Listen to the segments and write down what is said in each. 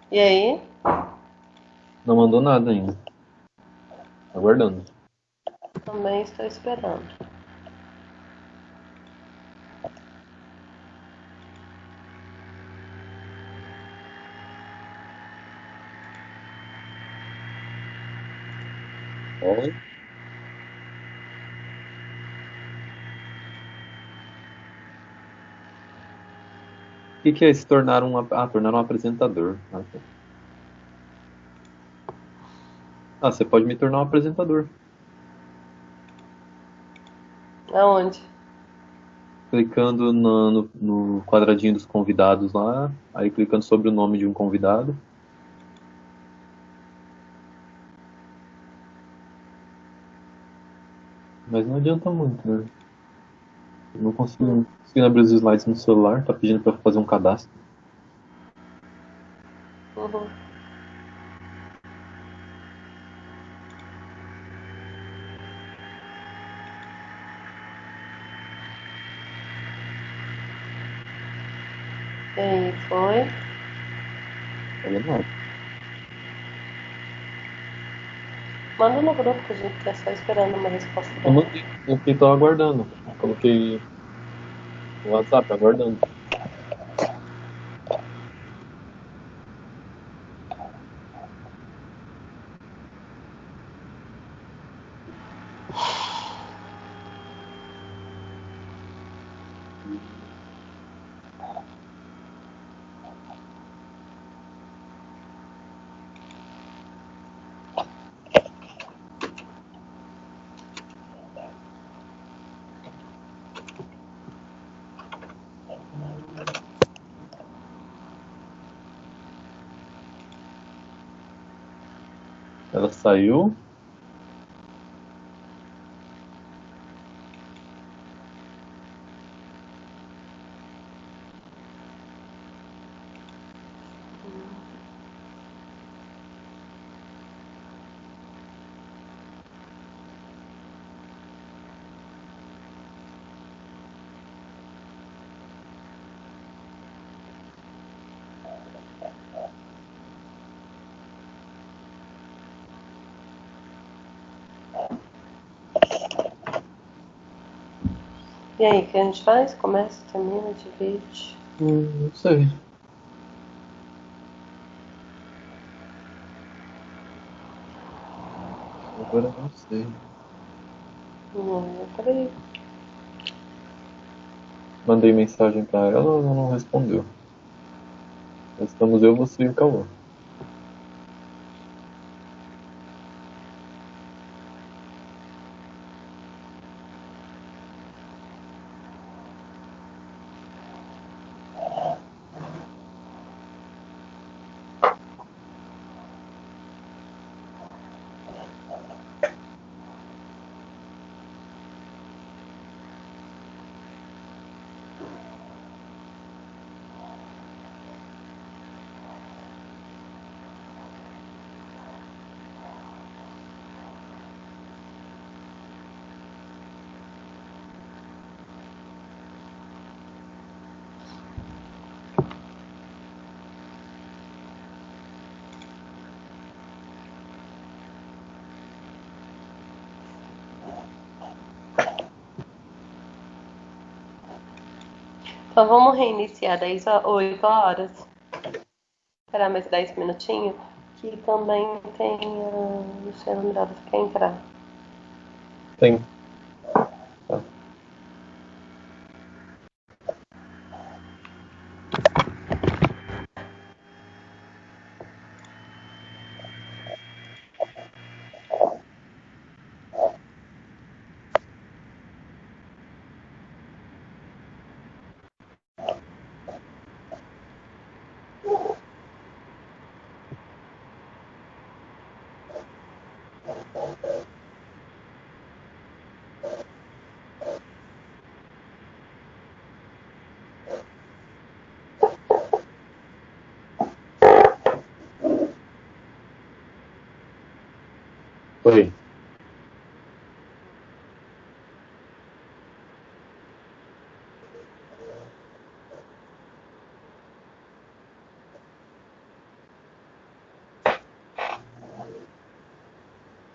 E aí? Não mandou nada ainda. Aguardando. Também estou esperando. Oi? O que é se tornar tornar um apresentador? Tá. Você pode me tornar um apresentador. Aonde? Clicando no quadradinho dos convidados lá, aí clicando sobre o nome de um convidado. Mas não adianta muito, né? Eu não consigo, conseguindo abrir os slides no celular, tá pedindo pra fazer um cadastro. Uhum. E aí, foi? Falando nada. Manda no grupo que a gente tá só esperando uma resposta Eu dela. mandei, eu fiquei tô aguardando. Eu coloquei no WhatsApp, aguardando. Ela saiu. E aí, o que a gente faz? Começa, termina, divide. Não sei. Agora eu não sei. Peraí. Mandei mensagem pra ela, ela não respondeu. Estamos eu, você e o Cauã. Então vamos reiniciar 8 horas. Esperar mais 10 minutinhos. Que também tem a Luciana Miranda que quer entrar. Tem. Tá. Oi.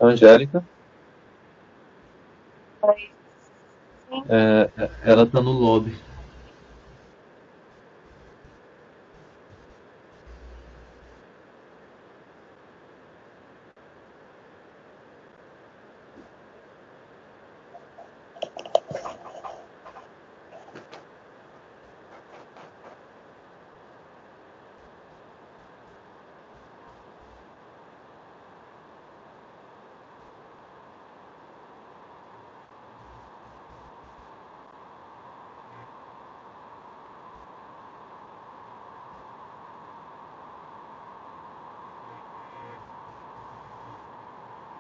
Angélica, Sim. ela tá no lobby.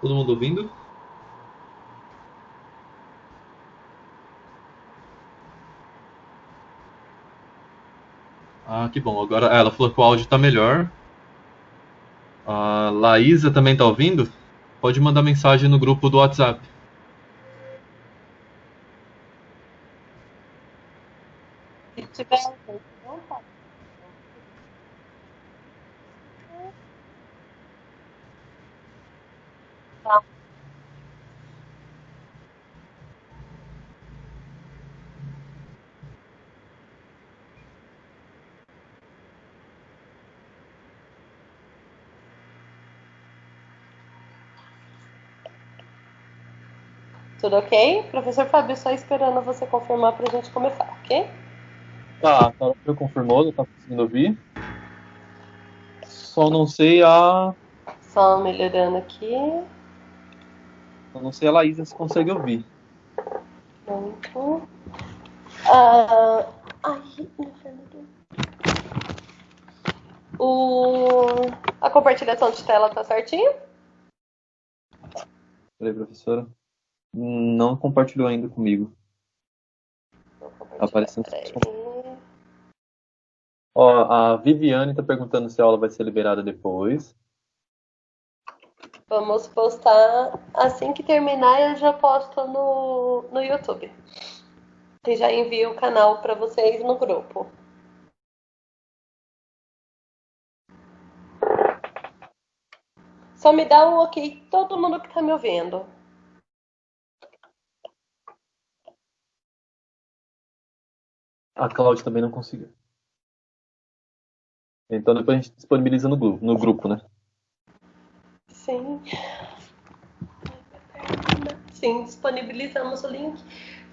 Todo mundo ouvindo? Ah, que bom. Agora ela falou que o áudio tá melhor. A Laísa também tá ouvindo? Pode mandar mensagem no grupo do WhatsApp. Se tiver alguém que não tá tá, tudo ok? Professor Fábio, só esperando você confirmar pra gente começar, ok? Tá, a Carol já confirmou, ela tá conseguindo ouvir. Só não sei a. Só melhorando aqui. Só não sei a Laísa se consegue ouvir. Pronto. Ah, ai, inferno. A compartilhação de tela tá certinho? Peraí, professora. Não compartilhou ainda comigo. Vou Tá compartilhar, aparecendo. peraí. Ó, a Viviane tá perguntando se a aula vai ser liberada depois. Vamos postar assim que terminar, eu já posto no YouTube. E já envio o canal para vocês no grupo. Só me dá um ok, todo mundo que tá me ouvindo. A Cláudia também não conseguiu. Então depois a gente disponibiliza no grupo, né? Sim. Sim, disponibilizamos o link.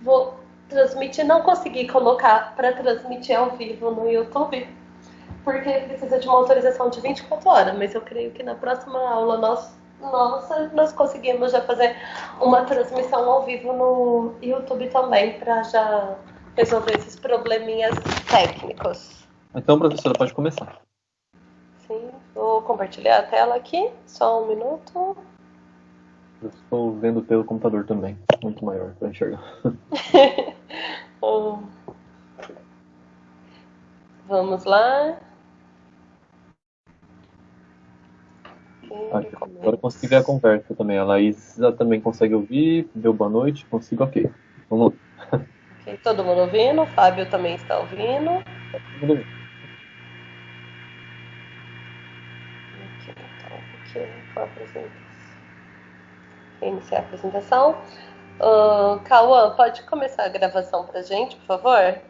Vou transmitir, não consegui colocar para transmitir ao vivo no YouTube, porque precisa de uma autorização de 24 horas, mas eu creio que na próxima aula nós conseguimos já fazer uma transmissão ao vivo no YouTube também, para já resolver esses probleminhas técnicos. Então, professora, pode começar. Sim, vou compartilhar a tela aqui, só um minuto. Eu estou vendo pelo computador também. Muito maior para enxergar. Vamos lá. Agora eu consegui ver a conversa também. A Laísa também consegue ouvir. Deu boa noite. Consigo, ok. Vamos lá. Ok, todo mundo ouvindo? O Fábio também está ouvindo. Todo mundo ouvindo. Aqui, então, aqui com a apresentação. Iniciar a apresentação. Cauã, pode começar a gravação pra gente, por favor?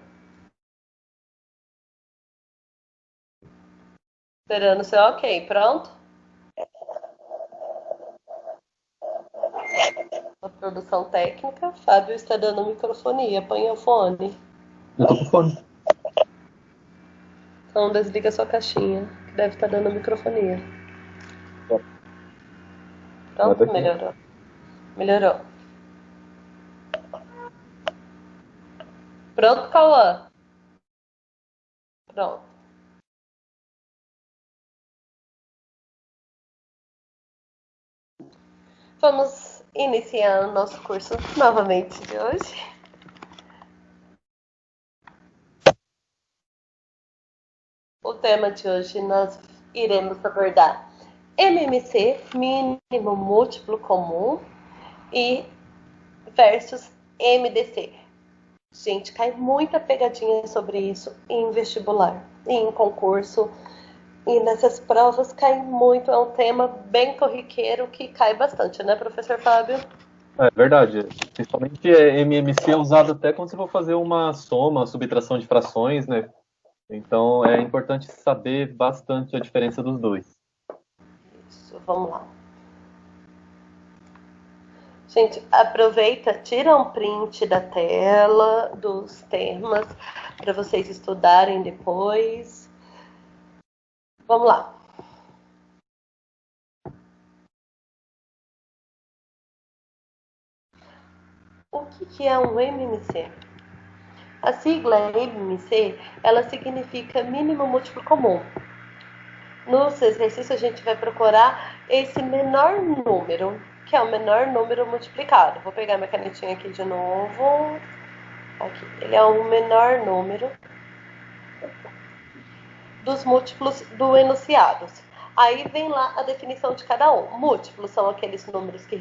Esperando o seu ok, pronto? A produção técnica, Fábio está dando microfonia, põe o fone. Eu tô com fone. Então desliga sua caixinha, que deve estar dando microfonia. Pronto? Melhorou. Melhorou. Pronto, Cauã? Pronto. Vamos iniciar o nosso curso novamente de hoje. O tema de hoje nós iremos abordar MMC, mínimo múltiplo comum, e versus MDC. Gente, cai muita pegadinha sobre isso em vestibular, em concurso. E nessas provas cai muito, é um tema bem corriqueiro que cai bastante, né, professor Fábio? É verdade. Principalmente MMC é usado até quando você for fazer uma soma, subtração de frações, né? Então é importante saber bastante a diferença dos dois. Isso, vamos lá. Gente, aproveita, tira um print da tela dos temas para vocês estudarem depois. Vamos lá. O que é um MMC? A sigla MMC, ela significa mínimo múltiplo comum. Nos exercícios a gente vai procurar esse menor número, que é o menor número multiplicado. Vou pegar minha canetinha aqui de novo. Aqui, ele é o menor número dos múltiplos do enunciados. Aí vem lá a definição de cada um. Múltiplos são aqueles números que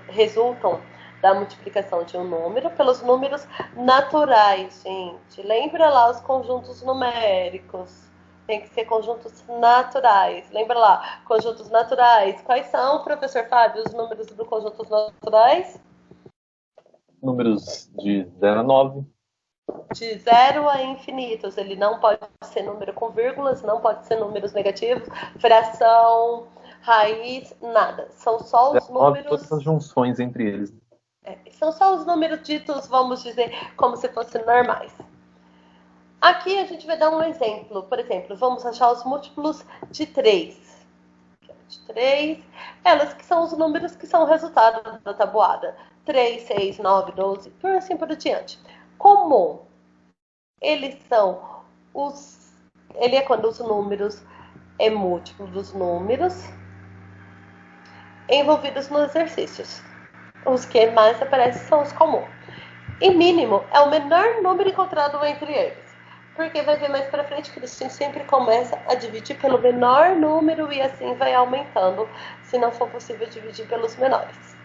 resultam da multiplicação de um número pelos números naturais, gente. Lembra lá os conjuntos numéricos. Tem que ser conjuntos naturais. Lembra lá, conjuntos naturais. Quais são, professor Fábio, os números dos conjuntos naturais? Números de 0 a 9. De zero a infinitos. Ele não pode ser número com vírgulas, não pode ser números negativos, fração, raiz, nada. São só 0 os a 9, todas números. as junções entre eles. São só os números ditos, vamos dizer, como se fossem normais. Aqui a gente vai dar um exemplo. Por exemplo, vamos achar os múltiplos de 3. De 3, elas que são os números que são o resultado da tabuada. 3, 6, 9, 12, por assim por diante. Comum. Eles são os... Ele é quando os números é múltiplo dos números envolvidos nos exercícios. Os que mais aparecem são os comuns. E mínimo é o menor número encontrado entre eles. Porque vai ver mais pra frente que a gente sempre começa a dividir pelo menor número e assim vai aumentando, se não for possível dividir pelos menores.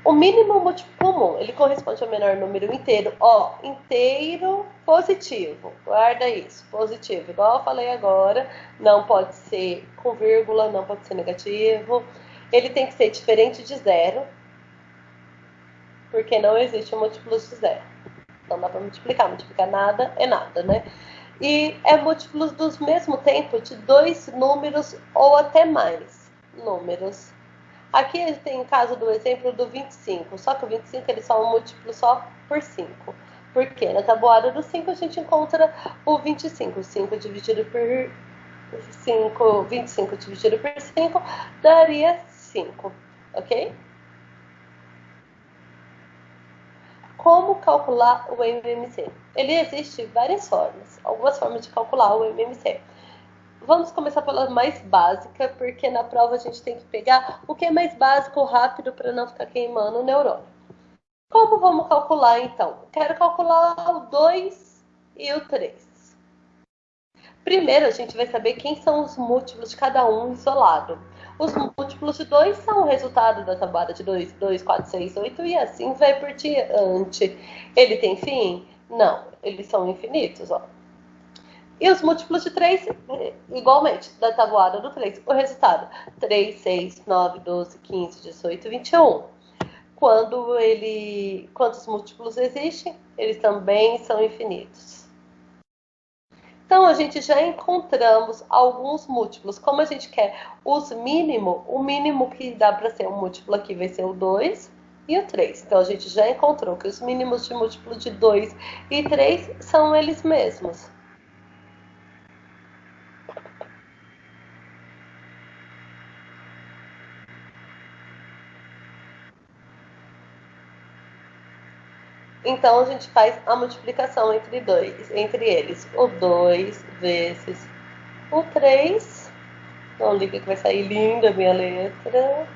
O mínimo múltiplo comum, ele corresponde ao menor número inteiro. Ó, inteiro positivo. Guarda isso, positivo. Igual eu falei agora, não pode ser com vírgula, não pode ser negativo. Ele tem que ser diferente de zero, porque não existe um múltiplo de zero. Não dá para multiplicar. Multiplicar nada é nada, né? E é múltiplos do mesmo tempo de dois números ou até mais números. Aqui a gente tem o caso do exemplo do 25, só que o 25 ele só é um múltiplo só por 5. Por quê? Na tabuada do 5 a gente encontra o 25. 5 dividido por 5, 25 dividido por 5 daria 5, ok? Como calcular o MMC? Ele existe várias formas, algumas formas de calcular o MMC. Vamos começar pela mais básica, porque na prova a gente tem que pegar o que é mais básico, rápido, para não ficar queimando o neurônio. Como vamos calcular, então? Quero calcular o 2 e o 3. Primeiro, a gente vai saber quem são os múltiplos de cada um isolado. Os múltiplos de 2 são o resultado da tabuada de 2, 2, 4, 6, 8 e assim vai por diante. Ele tem fim? Não, eles são infinitos, ó. E os múltiplos de 3, igualmente, da tabuada do 3. O resultado, 3, 6, 9, 12, 15, 18, 21. Quantos múltiplos existem? Eles também são infinitos. Então, a gente já encontramos alguns múltiplos. Como a gente quer os mínimos, o mínimo que dá para ser um múltiplo aqui vai ser o 2 e o 3. Então, a gente já encontrou que os mínimos de múltiplo de 2 e 3 são eles mesmos. Então, a gente faz a multiplicação entre eles. O 2 vezes o 3. Não liga que vai sair linda a minha letra.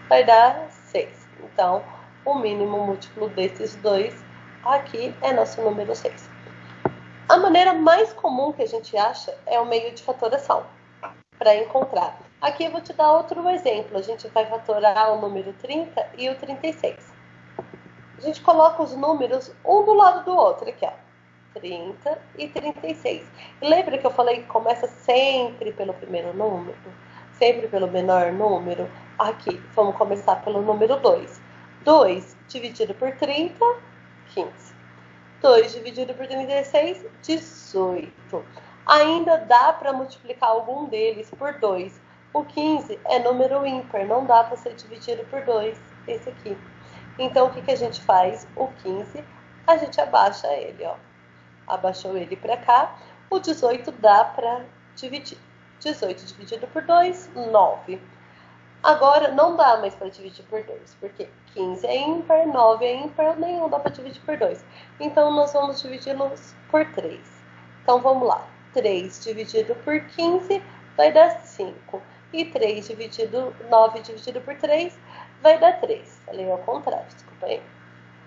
Vai dar 6. Então, o mínimo múltiplo desses dois aqui é nosso número 6. A maneira mais comum que a gente acha é o meio de fatoração, para encontrar. Aqui eu vou te dar outro exemplo. A gente vai fatorar o número 30 e o 36. A gente coloca os números um do lado do outro aqui, ó. 30 e 36. E lembra que eu falei que começa sempre pelo primeiro número? Sempre pelo menor número? Aqui, vamos começar pelo número 2. 2 dividido por 30, 15. 2 dividido por 36, 18. Ainda dá para multiplicar algum deles por 2. O 15 é número ímpar, não dá para ser dividido por 2, esse aqui. Então, o que a gente faz? O 15, a gente abaixa ele, ó. Abaixou ele para cá. O 18 dá para dividir. 18 dividido por 2, 9. Agora, não dá mais para dividir por 2, porque 15 é ímpar, 9 é ímpar, nenhum dá para dividir por 2. Então, nós vamos dividi-los por 3. Então, vamos lá. 3 dividido por 15 vai dar 5. E 3 dividido, 9 dividido por 3 vai dar 3. Falei ao contrário, desculpa aí.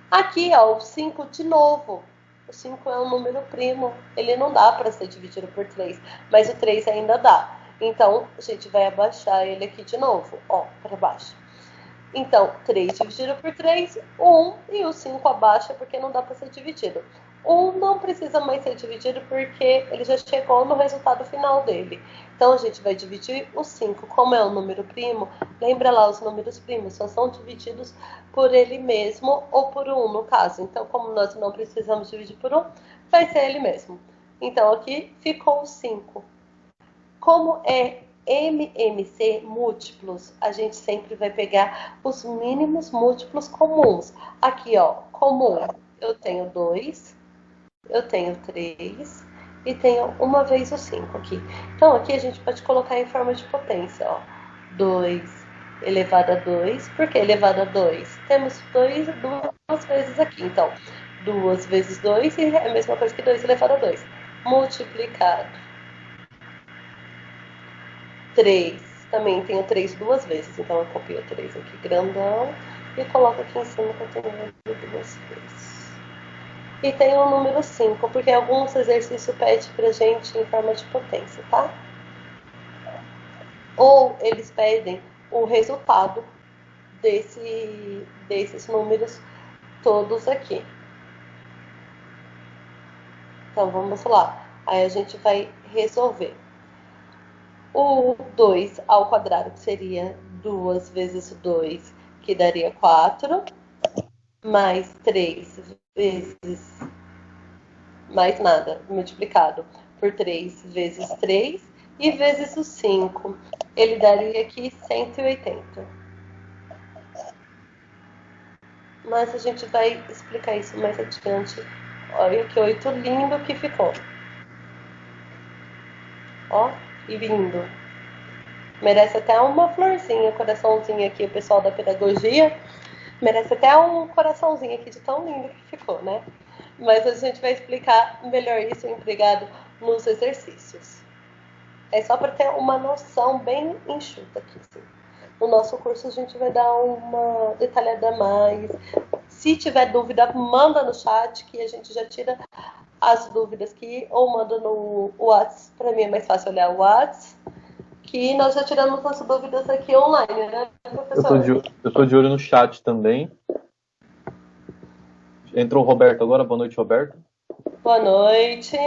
Aqui, ó, o 5 de novo. O 5 é um número primo. Ele não dá para ser dividido por 3, mas o 3 ainda dá. Então, a gente vai abaixar ele aqui de novo, ó, para baixo. Então, 3 dividido por 3, 1, e o 5 abaixa porque não dá para ser dividido. 1 não precisa mais ser dividido porque ele já chegou no resultado final dele. Então, a gente vai dividir o 5. Como é um número primo, lembra lá, os números primos só são divididos por ele mesmo ou por 1, no caso. Então, como nós não precisamos dividir por 1, vai ser ele mesmo. Então, aqui ficou o 5. Como é MMC múltiplos, a gente sempre vai pegar os mínimos múltiplos comuns. Aqui, ó, comum, eu tenho 2, eu tenho 3 e tenho uma vez o 5 aqui. Então, aqui a gente pode colocar em forma de potência, ó. 2 elevado a 2. Por que elevado a 2? Temos 2 duas vezes aqui. Então, 2 vezes 2 é a mesma coisa que 2 elevado a 2. Multiplicado. 3. Também tenho 3 duas vezes. Então, eu copio 3 aqui grandão e coloco aqui em cima que eu tenho duas vezes. E tem o número 5, porque alguns exercícios pedem pra gente em forma de potência, tá? Ou eles pedem o resultado desses números todos aqui. Então, vamos lá. Aí a gente vai resolver. O 2 ao quadrado, que seria 2 vezes 2, que daria 4, mais 3 vezes, mais nada, multiplicado por 3 vezes 3, e vezes o 5. Ele daria aqui 180. Mas a gente vai explicar isso mais adiante. Olha que 8 lindo que ficou. Ó, e lindo. Merece até uma florzinha, coraçãozinho aqui, o pessoal da pedagogia. Merece até um coraçãozinho aqui de tão lindo que ficou, né? Mas a gente vai explicar melhor isso empregado nos exercícios. É só para ter uma noção bem enxuta aqui. Assim. No nosso curso a gente vai dar uma detalhada a mais. Se tiver dúvida, manda no chat que a gente já tira as dúvidas aqui, ou manda no WhatsApp. Para mim é mais fácil olhar o WhatsApp. Que nós já tiramos as dúvidas aqui online, né, professor? Eu tô de olho no chat também. Entrou o Roberto agora. Boa noite, Roberto. Boa noite.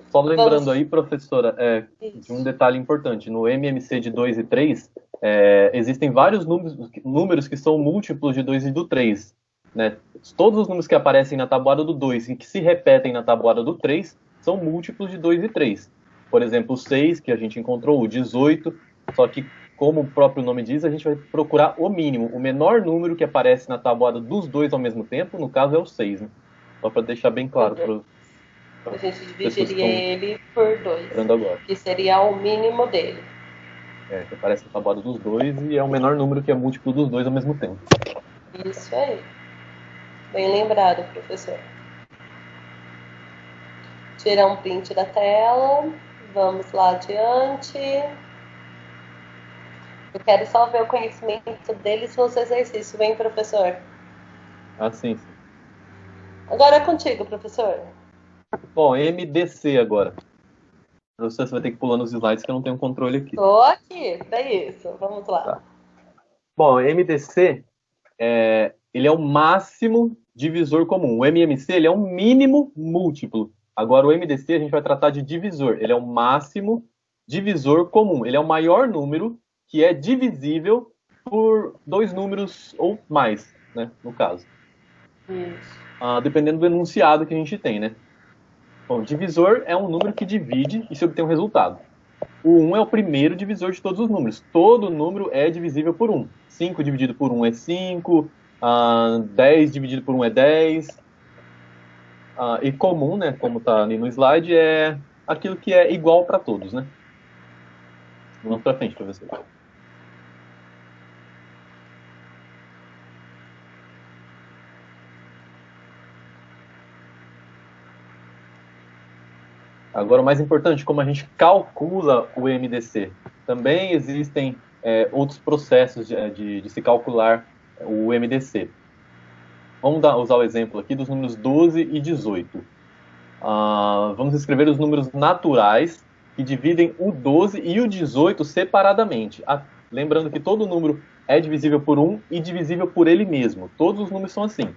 Só lembrando aí, professora, de um detalhe importante. No MMC de 2 e 3, existem vários números que são múltiplos de 2 e do 3. Né? Todos os números que aparecem na tabuada do 2 e que se repetem na tabuada do 3 são múltiplos de 2 e 3. Por exemplo, o 6, que a gente encontrou, o 18, só que, como o próprio nome diz, a gente vai procurar o mínimo. O menor número que aparece na tabuada dos dois ao mesmo tempo, no caso, é o 6. Né? Só para deixar bem claro. A gente dividiria ele por 2, que seria o mínimo dele. Que aparece na tabuada dos dois e é o menor número que é múltiplo dos dois ao mesmo tempo. Isso aí. Bem lembrado, professor. Tirar um print da tela. Vamos lá adiante. Eu quero só ver o conhecimento deles nos exercícios, hein, professor? Ah, sim. Agora é contigo, professor. Bom, MDC agora. Professor, você vai ter que pular nos slides que eu não tenho controle aqui. Tô aqui, pra isso. Vamos lá. Tá. Bom, MDC, ele é o máximo divisor comum. O MMC ele é um mínimo múltiplo. Agora o MDC a gente vai tratar de divisor. Ele é o máximo divisor comum. Ele é o maior número que é divisível por dois números ou mais, né, no caso. Isso. Dependendo do enunciado que a gente tem, né? Bom, divisor é um número que divide e se obtém um resultado. O 1 é o primeiro divisor de todos os números. Todo número é divisível por 1. 5 dividido por 1 é 5, 10 dividido por 1 é 10. E comum, né, como está ali no slide, é aquilo que é igual para todos, né? Vamos para frente, professor. Agora, o mais importante, como a gente calcula o MDC. Também existem outros processos de se calcular o MDC. Vamos usar o exemplo aqui dos números 12 e 18. Vamos escrever os números naturais que dividem o 12 e o 18 separadamente. Lembrando que todo número é divisível por 1 e divisível por ele mesmo. Todos os números são assim.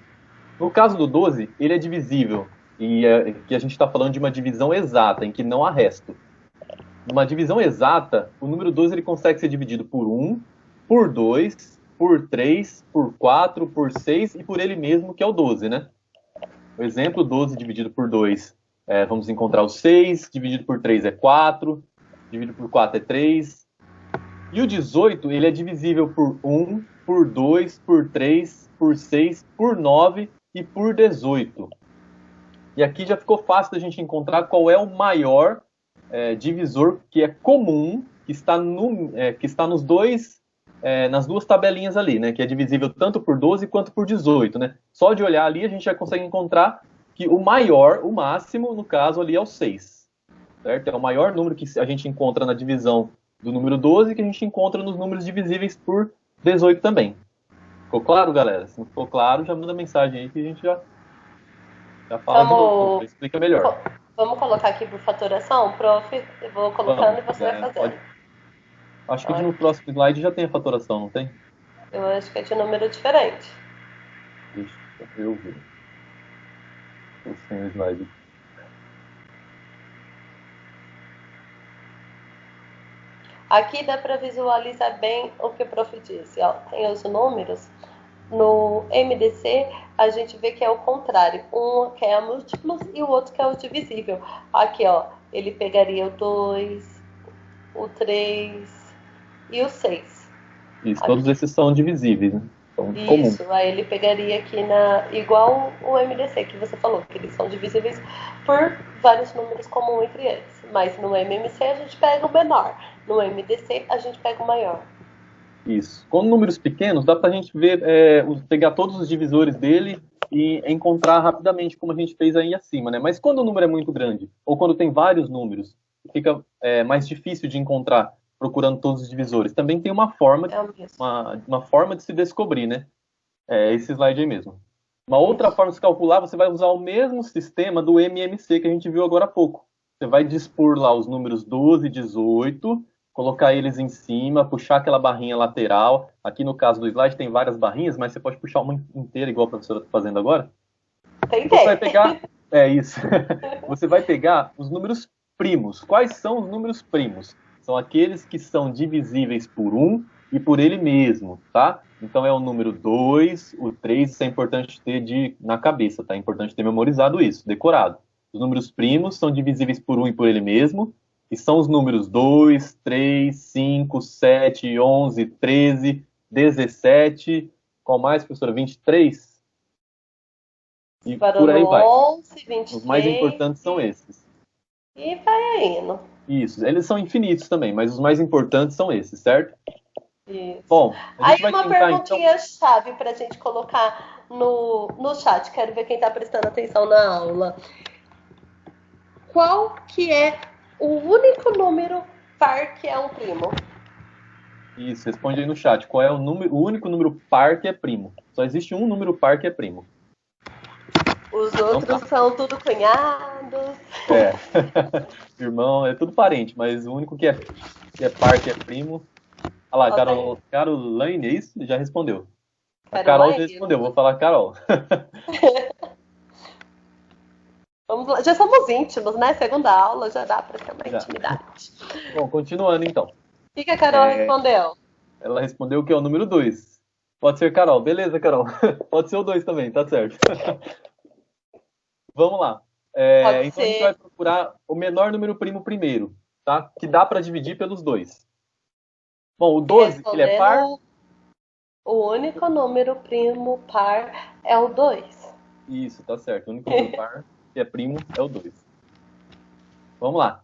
No caso do 12, ele é divisível. E que a gente está falando de uma divisão exata, em que não há resto. Numa divisão exata, o número 12 ele consegue ser dividido por 1, por 2, por 3, por 4, por 6 e por ele mesmo, que é o 12, né? O exemplo, 12 dividido por 2, vamos encontrar o 6, dividido por 3 é 4, dividido por 4 é 3. E o 18, ele é divisível por 1, por 2, por 3, por 6, por 9 e por 18. E aqui já ficou fácil da gente encontrar qual é o maior divisor que é comum, que está nos dois, nas duas tabelinhas ali, né? Que é divisível tanto por 12 quanto por 18, né? Só de olhar ali a gente já consegue encontrar que o maior, o máximo, no caso ali é o 6. Certo? É o maior número que a gente encontra na divisão do número 12 que a gente encontra nos números divisíveis por 18 também. Ficou claro, galera? Se não ficou claro, já manda mensagem aí que a gente já fala de novo, explica melhor. Vamos colocar aqui por fatoração, prof? Eu vou colocando e você vai fazendo. Acho que no próximo slide já tem a fatoração, não tem? Eu acho que é de número diferente. Deixa eu ver. Estou sem o slide. Aqui dá para visualizar bem o que o prof disse. Ó, tem os números. No MDC, a gente vê que é o contrário. Um que é múltiplos e o outro que é o divisível. Aqui, ó, ele pegaria o 2, o 3 e o 6. Isso, todos esses são divisíveis, né? São comuns. Isso, aí ele pegaria aqui igual o MDC que você falou, que eles são divisíveis por vários números comuns entre eles. Mas no MMC a gente pega o menor. No MDC a gente pega o maior. Isso. Com números pequenos, dá pra gente ver, pegar todos os divisores dele e encontrar rapidamente, como a gente fez aí acima, né? Mas quando o número é muito grande, ou quando tem vários números, fica mais difícil de encontrar procurando todos os divisores. Também tem uma forma, uma forma de se descobrir, né? Esse slide aí mesmo. Uma outra forma de se calcular, você vai usar o mesmo sistema do MMC que a gente viu agora há pouco. Você vai dispor lá os números 12 e 18, colocar eles em cima, puxar aquela barrinha lateral. Aqui no caso do slide tem várias barrinhas, mas você pode puxar uma inteira, igual a professora está fazendo agora. Tem. Você vai pegar... isso. Você vai pegar os números primos. Quais são os números primos? São aqueles que são divisíveis por 1 e por ele mesmo, tá? Então é o número 2, o 3, isso é importante ter na cabeça, tá? É importante ter memorizado isso, decorado. Os números primos são divisíveis por 1 e por ele mesmo, e são os números 2, 3, 5, 7, 11, 13, 17, qual mais, professora? 23? E por aí vai. 11, 23, os mais importantes são esses. E vai indo. Isso, eles são infinitos também, mas os mais importantes são esses, certo? Isso. Bom, a gente aí vai uma tentar, perguntinha-chave para a gente colocar no chat. Quero ver quem está prestando atenção na aula. Qual que é o único número par que é um primo? Isso, responde aí no chat. Qual é o único número par que é primo? Só existe um número par que é primo. Os outros são tudo cunhados. Irmão, é tudo parente, mas o único que é par, que é primo... Olha lá, Caroline, é isso? Já respondeu. A Carol Carol já aí. respondeu, vou falar Carol. Vamos lá. Já somos íntimos, né? Segunda aula já dá pra ter uma Já. intimidade. Bom, continuando então. O que a Carol respondeu? Ela respondeu que é o número 2. Pode ser Carol. Beleza, Carol. Pode ser o 2 também, tá certo. Vamos lá. Pode Então a gente vai ser. procurar o menor número primo primeiro, tá? Que dá para dividir pelos 2. Bom, o 12, ele é par? Respondendo, o único número primo par é o 2. Isso, tá certo. O único número par que é primo é o 2. Vamos lá.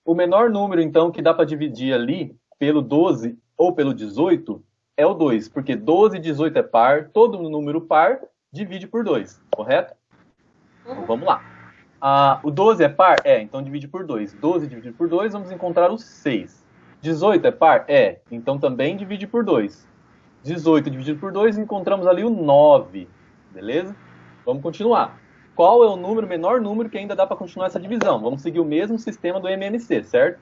O menor número, então, que dá para dividir ali pelo 12 ou pelo 18 é o 2, porque 12 e 18 é par, todo número par divide por 2, correto? Então vamos lá. O 12 é par? Então divide por 2. 12 dividido por 2, vamos encontrar o 6. 18 é par? Então também divide por 2. 18 dividido por 2, encontramos ali o 9. Beleza? Vamos continuar. Qual é o menor número que ainda dá para continuar essa divisão? Vamos seguir o mesmo sistema do MMC, certo?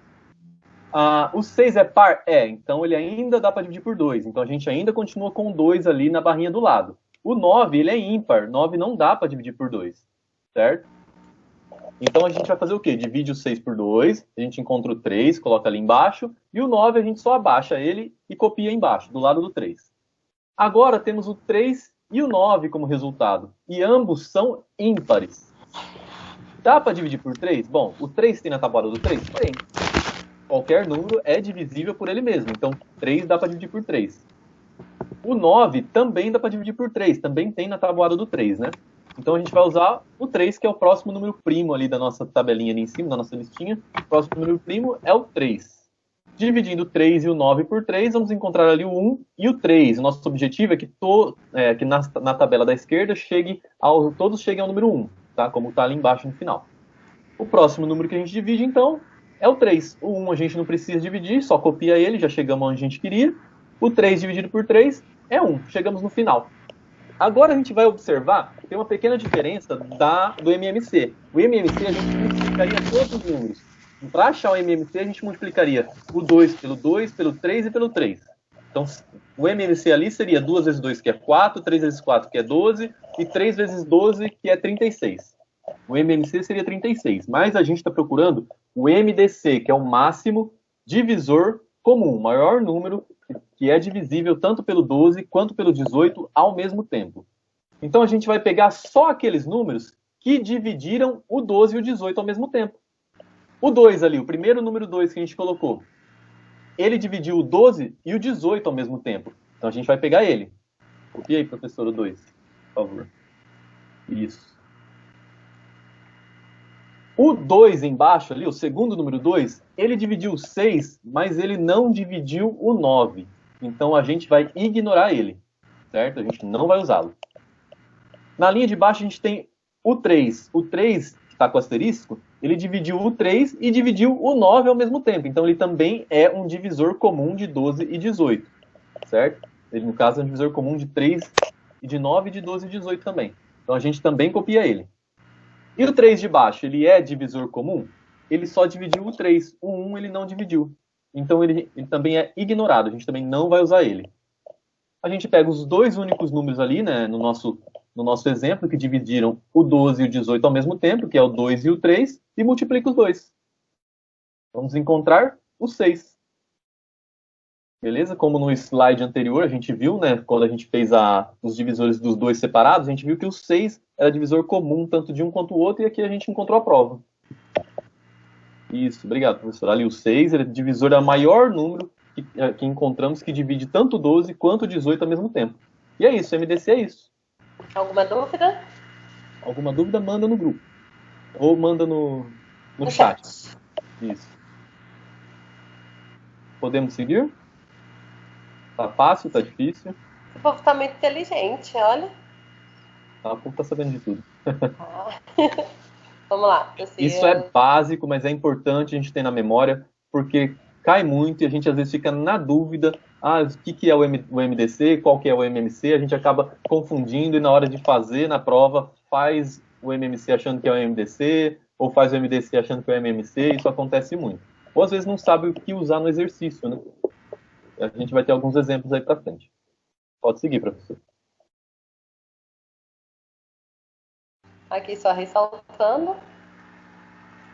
O 6 é par? Então ele ainda dá para dividir por 2. Então a gente ainda continua com 2 ali na barrinha do lado. O 9, ele é ímpar. 9 não dá para dividir por 2, certo? Então a gente vai fazer o quê? Divide o 6 por 2, a gente encontra o 3, coloca ali embaixo, e o 9 a gente só abaixa ele e copia embaixo, do lado do 3. Agora temos o 3 e o 9 como resultado, e ambos são ímpares. Dá para dividir por 3? Bom, o 3 tem na tabuada do 3? Tem. Qualquer número é divisível por ele mesmo, então 3 dá para dividir por 3. O 9 também dá para dividir por 3, também tem na tabuada do 3, né? Então a gente vai usar o 3, que é o próximo número primo ali da nossa tabelinha ali em cima, da nossa listinha. O próximo número primo é o 3. Dividindo o 3 e o 9 por 3, vamos encontrar ali o 1 e o 3. O nosso objetivo é que na tabela da esquerda todos cheguem ao número 1, tá? Como está ali embaixo no final. O próximo número que a gente divide, então, é o 3. O 1 a gente não precisa dividir, só copia ele, já chegamos onde a gente queria. O 3 dividido por 3 é 1, chegamos no final. Agora a gente vai observar que tem uma pequena diferença do MMC. O MMC a gente multiplicaria todos os números. Para achar o MMC a gente multiplicaria o 2 pelo 2, pelo 3 e pelo 3. Então o MMC ali seria 2 vezes 2, que é 4, 3 vezes 4, que é 12, e 3 vezes 12, que é 36. O MMC seria 36, mas a gente está procurando o MDC, que é o máximo divisor comum, o maior número que é divisível tanto pelo 12 quanto pelo 18 ao mesmo tempo. Então a gente vai pegar só aqueles números que dividiram o 12 e o 18 ao mesmo tempo. O 2 ali, o primeiro número 2 que a gente colocou, ele dividiu o 12 e o 18 ao mesmo tempo. Então a gente vai pegar ele. Copia aí, professor, o 2, por favor. Isso. O 2 embaixo ali, o segundo número 2, ele dividiu o 6, mas ele não dividiu o 9. Então a gente vai ignorar ele, certo? A gente não vai usá-lo. Na linha de baixo a gente tem o 3. O 3, que está com asterisco, ele dividiu o 3 e dividiu o 9 ao mesmo tempo. Então ele também é um divisor comum de 12 e 18, certo? Ele, no caso, é um divisor comum de 3 e de 9 e de 12 e 18 também. Então a gente também copia ele. E o 3 de baixo, ele é divisor comum? Ele só dividiu o 3. O 1 ele não dividiu. Então ele também é ignorado. A gente também não vai usar ele. A gente pega os dois únicos números ali, né, no nosso exemplo, que dividiram o 12 e o 18 ao mesmo tempo, que é o 2 e o 3, e multiplica os dois. Vamos encontrar o 6. Beleza? Como no slide anterior a gente viu, né, quando a gente fez os divisores dos dois separados, a gente viu que o 6 era divisor comum tanto de um quanto o outro, e aqui a gente encontrou a prova. Isso, obrigado, professor. Ali o 6, ele é divisor, é o maior número que encontramos que divide tanto o 12 quanto o 18 ao mesmo tempo. E é isso, MDC é isso. Alguma dúvida? Alguma dúvida, manda no grupo. Ou manda no chat. Isso. Podemos seguir? Tá fácil, tá difícil? O povo tá muito inteligente, olha. O povo tá sabendo de tudo. Vamos lá. Isso é básico, mas é importante a gente ter na memória, porque cai muito e a gente às vezes fica na dúvida, o que é o MDC, qual que é o MMC, a gente acaba confundindo e na hora de fazer na prova, faz o MMC achando que é o MDC, ou faz o MDC achando que é o MMC, isso acontece muito. Ou às vezes não sabe o que usar no exercício, né? A gente vai ter alguns exemplos aí pra frente. Pode seguir, professor. Aqui só ressaltando.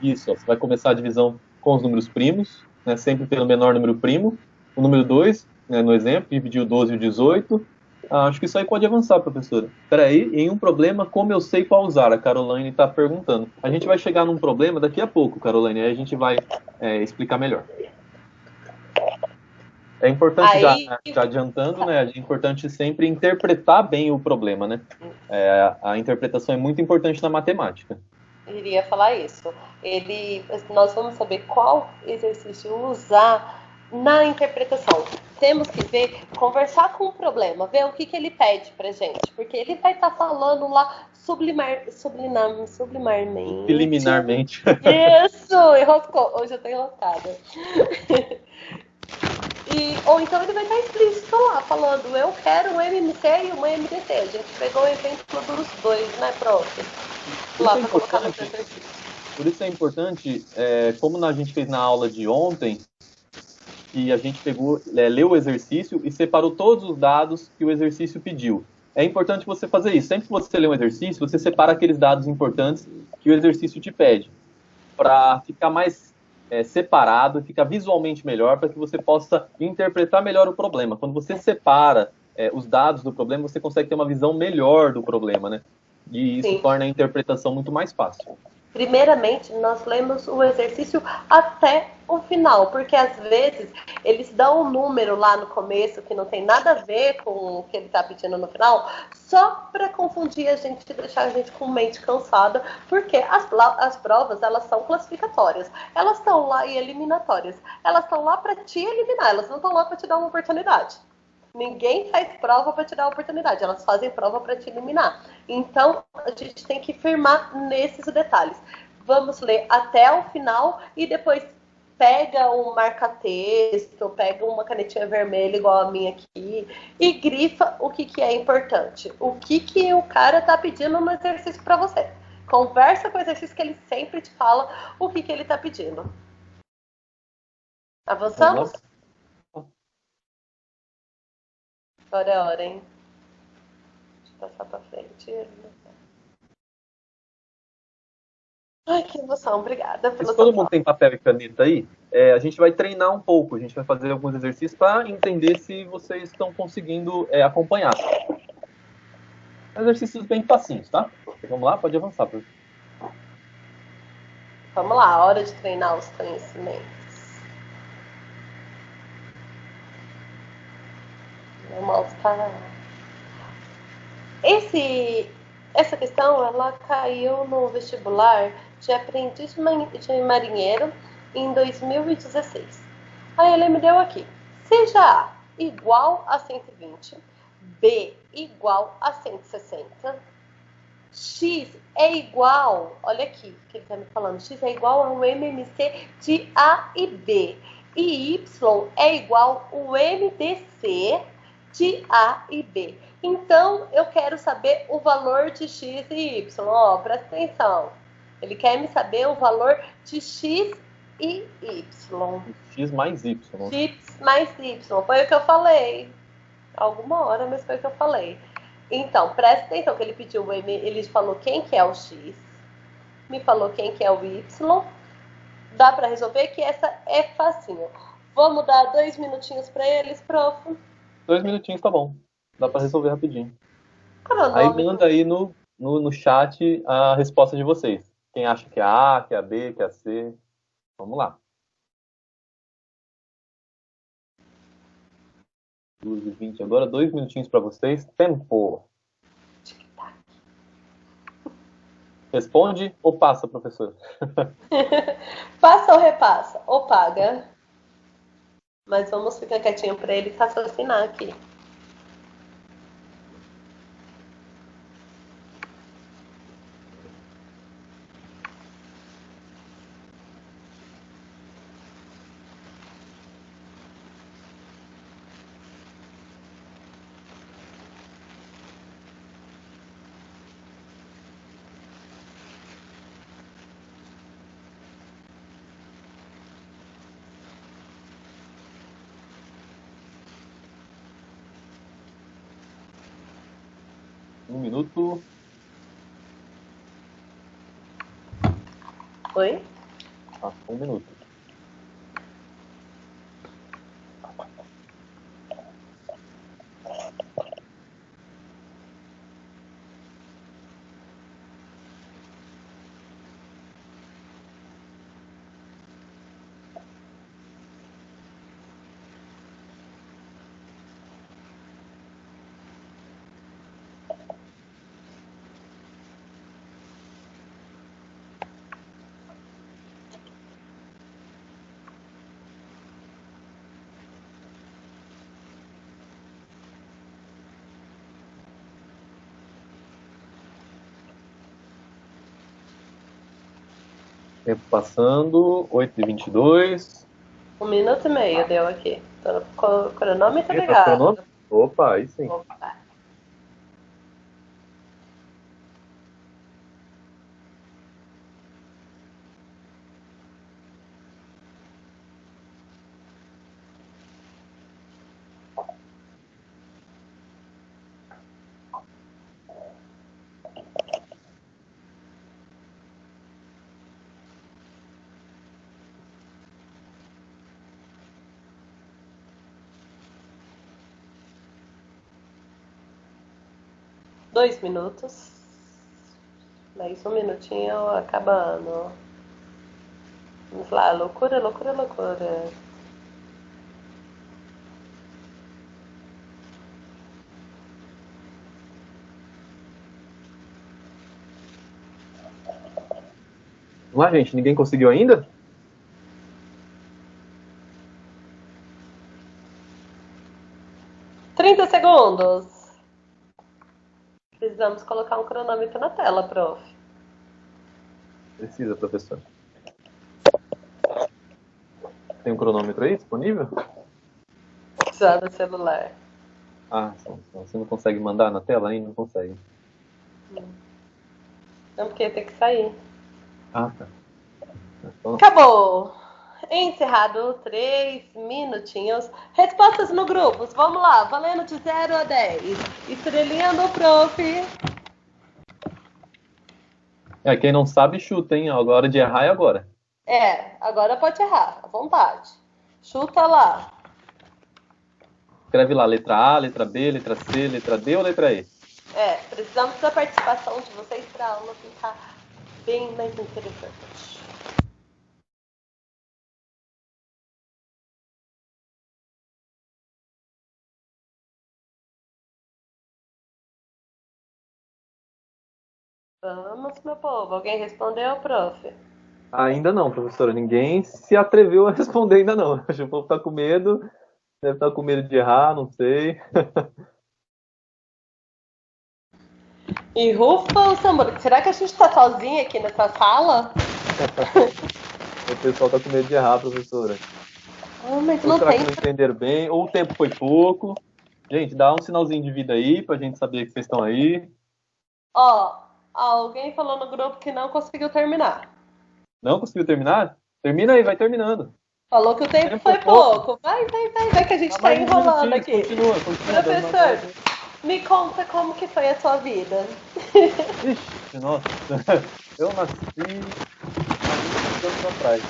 Isso, ó, você vai começar a divisão com os números primos, né, sempre pelo menor número primo. O número 2, né, no exemplo, dividir o 12 e o 18. Acho que isso aí pode avançar, professora. Espera aí, em um problema, como eu sei qual usar? A Caroline está perguntando. A gente vai chegar num problema daqui a pouco, Caroline, aí a gente vai explicar melhor. É importante, Aí, já adiantando, né, é importante sempre interpretar bem o problema, né? A interpretação é muito importante na matemática. iria falar isso. Nós vamos saber qual exercício usar na interpretação. Temos que ver, conversar com o problema, ver o que ele pede pra gente, porque ele vai estar falando lá subliminarmente. Preliminarmente. Isso, enroscou. Hoje eu tô enroscada. Ou então ele vai estar explícito lá, falando, eu quero um MMC e uma MDC. A gente pegou o exemplo dos dois, né, prof? Lá para colocar no exercício. Por isso é importante, como a gente fez na aula de ontem, que a gente leu o exercício e separou todos os dados que o exercício pediu. É importante você fazer isso. Sempre que você lê um exercício, você separa aqueles dados importantes que o exercício te pede, para ficar mais separado, ficar visualmente melhor, para que você possa interpretar melhor o problema. Quando você separa os dados do problema, você consegue ter uma visão melhor do problema, né? E isso torna a interpretação muito mais fácil. Primeiramente, nós lemos o exercício até o final, porque às vezes eles dão um número lá no começo que não tem nada a ver com o que ele está pedindo no final, só para confundir a gente e deixar a gente com mente cansada, porque as provas, elas são classificatórias, elas estão lá e eliminatórias, elas estão lá para te eliminar, elas não estão lá para te dar uma oportunidade. Ninguém faz prova para te dar a oportunidade, elas fazem prova para te eliminar. Então, a gente tem que firmar nesses detalhes. Vamos ler até o final e depois pega um marca-texto, pega uma canetinha vermelha igual a minha aqui e grifa o que é importante. O que o cara está pedindo no exercício para você. Conversa com o exercício que ele sempre te fala o que ele está pedindo. Avançamos? Agora é hora, hein? Deixa eu passar pra frente. Ai, que emoção. Obrigada pelo Se todo mundo total. tem papel e caneta aí, a gente vai treinar um pouco. A gente vai fazer alguns exercícios para entender se vocês estão conseguindo acompanhar. Exercícios bem facinhos, tá? Vamos lá, pode avançar. Vamos lá, hora de treinar os conhecimentos. Meu mouse tá... Essa questão, ela caiu no vestibular de aprendiz de marinheiro em 2016. Aí ele me deu aqui. Seja A igual a 120, B igual a 160, X é igual, olha aqui que ele está me falando, X é igual ao MMC de A e B. E Y é igual ao MDC de A e B. Então, eu quero saber o valor de X e Y. Ó, presta atenção. Ele quer me saber o valor de X e Y. X mais Y. X mais Y. Foi o que eu falei. Alguma hora, mas foi o que eu falei. Então, presta atenção que ele pediu, ele falou quem que é o X, me falou quem que é o Y. Dá para resolver que essa é facinho. Vamos dar 2 minutinhos para eles, prof. 2 minutinhos tá bom. Dá para resolver rapidinho. Cronômetro. Aí manda aí no chat a resposta de vocês. Quem acha que é A, que é B, que é C. Vamos lá. 2h20 agora, 2 minutinhos para vocês. Tempo. Responde ou passa, professor? Passa ou repassa? Ou paga? Mas vamos ficar quietinho para ele raciocinar aqui. Um minuto. Oi? Um minuto. Tempo passando, 8h22. 1 minuto e meio deu aqui. Tô com o cronômetro Eita, cronômetro? ligado. Opa, aí sim. Opa. Dois minutos. Mais 1 minutinho acabando. Vamos lá, loucura, loucura, loucura. Vamos lá, gente. Ninguém conseguiu ainda? ,30 segundos. Precisamos colocar um cronômetro na tela, prof. Precisa, professor. Tem um cronômetro aí disponível? Já no celular. Ah, você não consegue mandar na tela ainda? Não consegue. Não, porque tem que sair. Ah, tá. Então, Acabou! Encerrado 3 minutinhos. Respostas no grupo. Vamos lá, valendo de 0 a 10. Estrelinha do prof. quem não sabe, chuta, hein? Agora de errar é agora. Agora pode errar, à vontade. Chuta lá. Escreve lá, letra A, letra B, letra C, letra D ou letra E? Precisamos da participação de vocês para a aula ficar bem mais interessante. Vamos, meu povo. Alguém respondeu, prof? Ainda não, professora. Ninguém se atreveu a responder ainda não. Acho que o povo tá com medo. Deve estar com medo de errar, não sei. E rufa o Samuro. Será que a gente tá sozinha aqui nessa sala? O pessoal tá com medo de errar, professora. Mas Ou não será tem. que não entenderam bem? Ou o tempo foi pouco? Gente, dá um sinalzinho de vida aí pra gente saber que vocês estão aí. Ó, alguém falou no grupo que não conseguiu terminar. Não conseguiu terminar? Termina aí, vai terminando. Falou que o tempo Tempo foi é pouco. pouco. Vai que a gente Dá tá mais uns enrolando minutinhos, aqui. continua. Professor, me conta como que foi a sua vida. Ixi, nossa. Eu nasci há muitos anos atrás.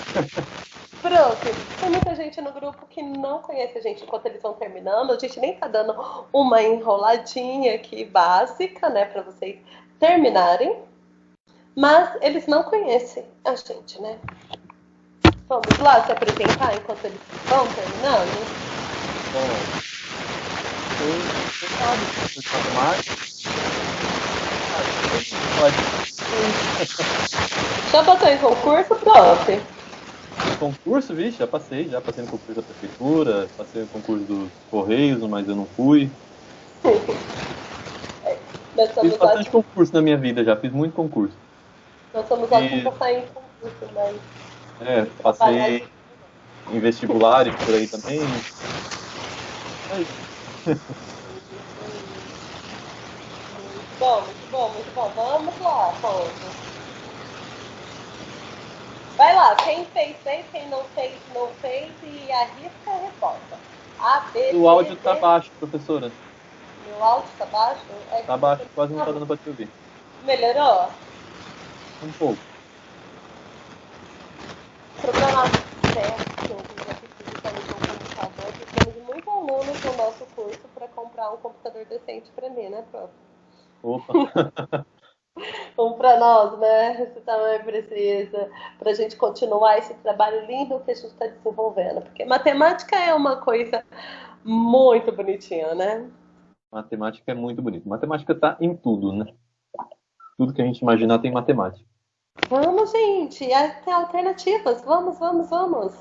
Prof, tem muita gente no grupo que não conhece a gente enquanto eles estão terminando. A gente nem tá dando uma enroladinha aqui básica, né, pra vocês terminarem. Mas eles não conhecem a gente, né? Vamos lá se apresentar enquanto eles vão terminando? Bom, você sabe que você sabe mais. Já passou em concurso, prof? Concurso, vixe, já passei no concurso da prefeitura, passei no concurso dos Correios, mas eu não fui. Nós Fiz somos bastante ótimos. concurso na minha vida já, fiz muito concurso. Nós somos ótimos E, pra sair em concurso, mas trabalhar passei de. em vestibulares por aí também. É isso. Muito bom, muito bom, muito bom. Vamos lá, povo. Vai lá, quem fez, fez, quem não fez, não fez e arrisca a resposta. A, B, O C, áudio tá D. baixo, professora. Meu áudio tá baixo? É Tá que baixo, você quase não tá dando pra te ouvir. melhorou? Um pouco. Programar técnicos aqui digitalizando um computador, porque temos muitos alunos no nosso curso para comprar um computador decente para mim, né, prof? Opa. Um para nós, né? Você também precisa, para a gente continuar esse trabalho lindo que a gente está desenvolvendo. Porque matemática é uma coisa muito bonitinha, né? Matemática é muito bonito. Matemática tá em tudo, né? Tudo que a gente imaginar tem matemática. Vamos, gente, tem alternativas. Vamos, vamos, vamos.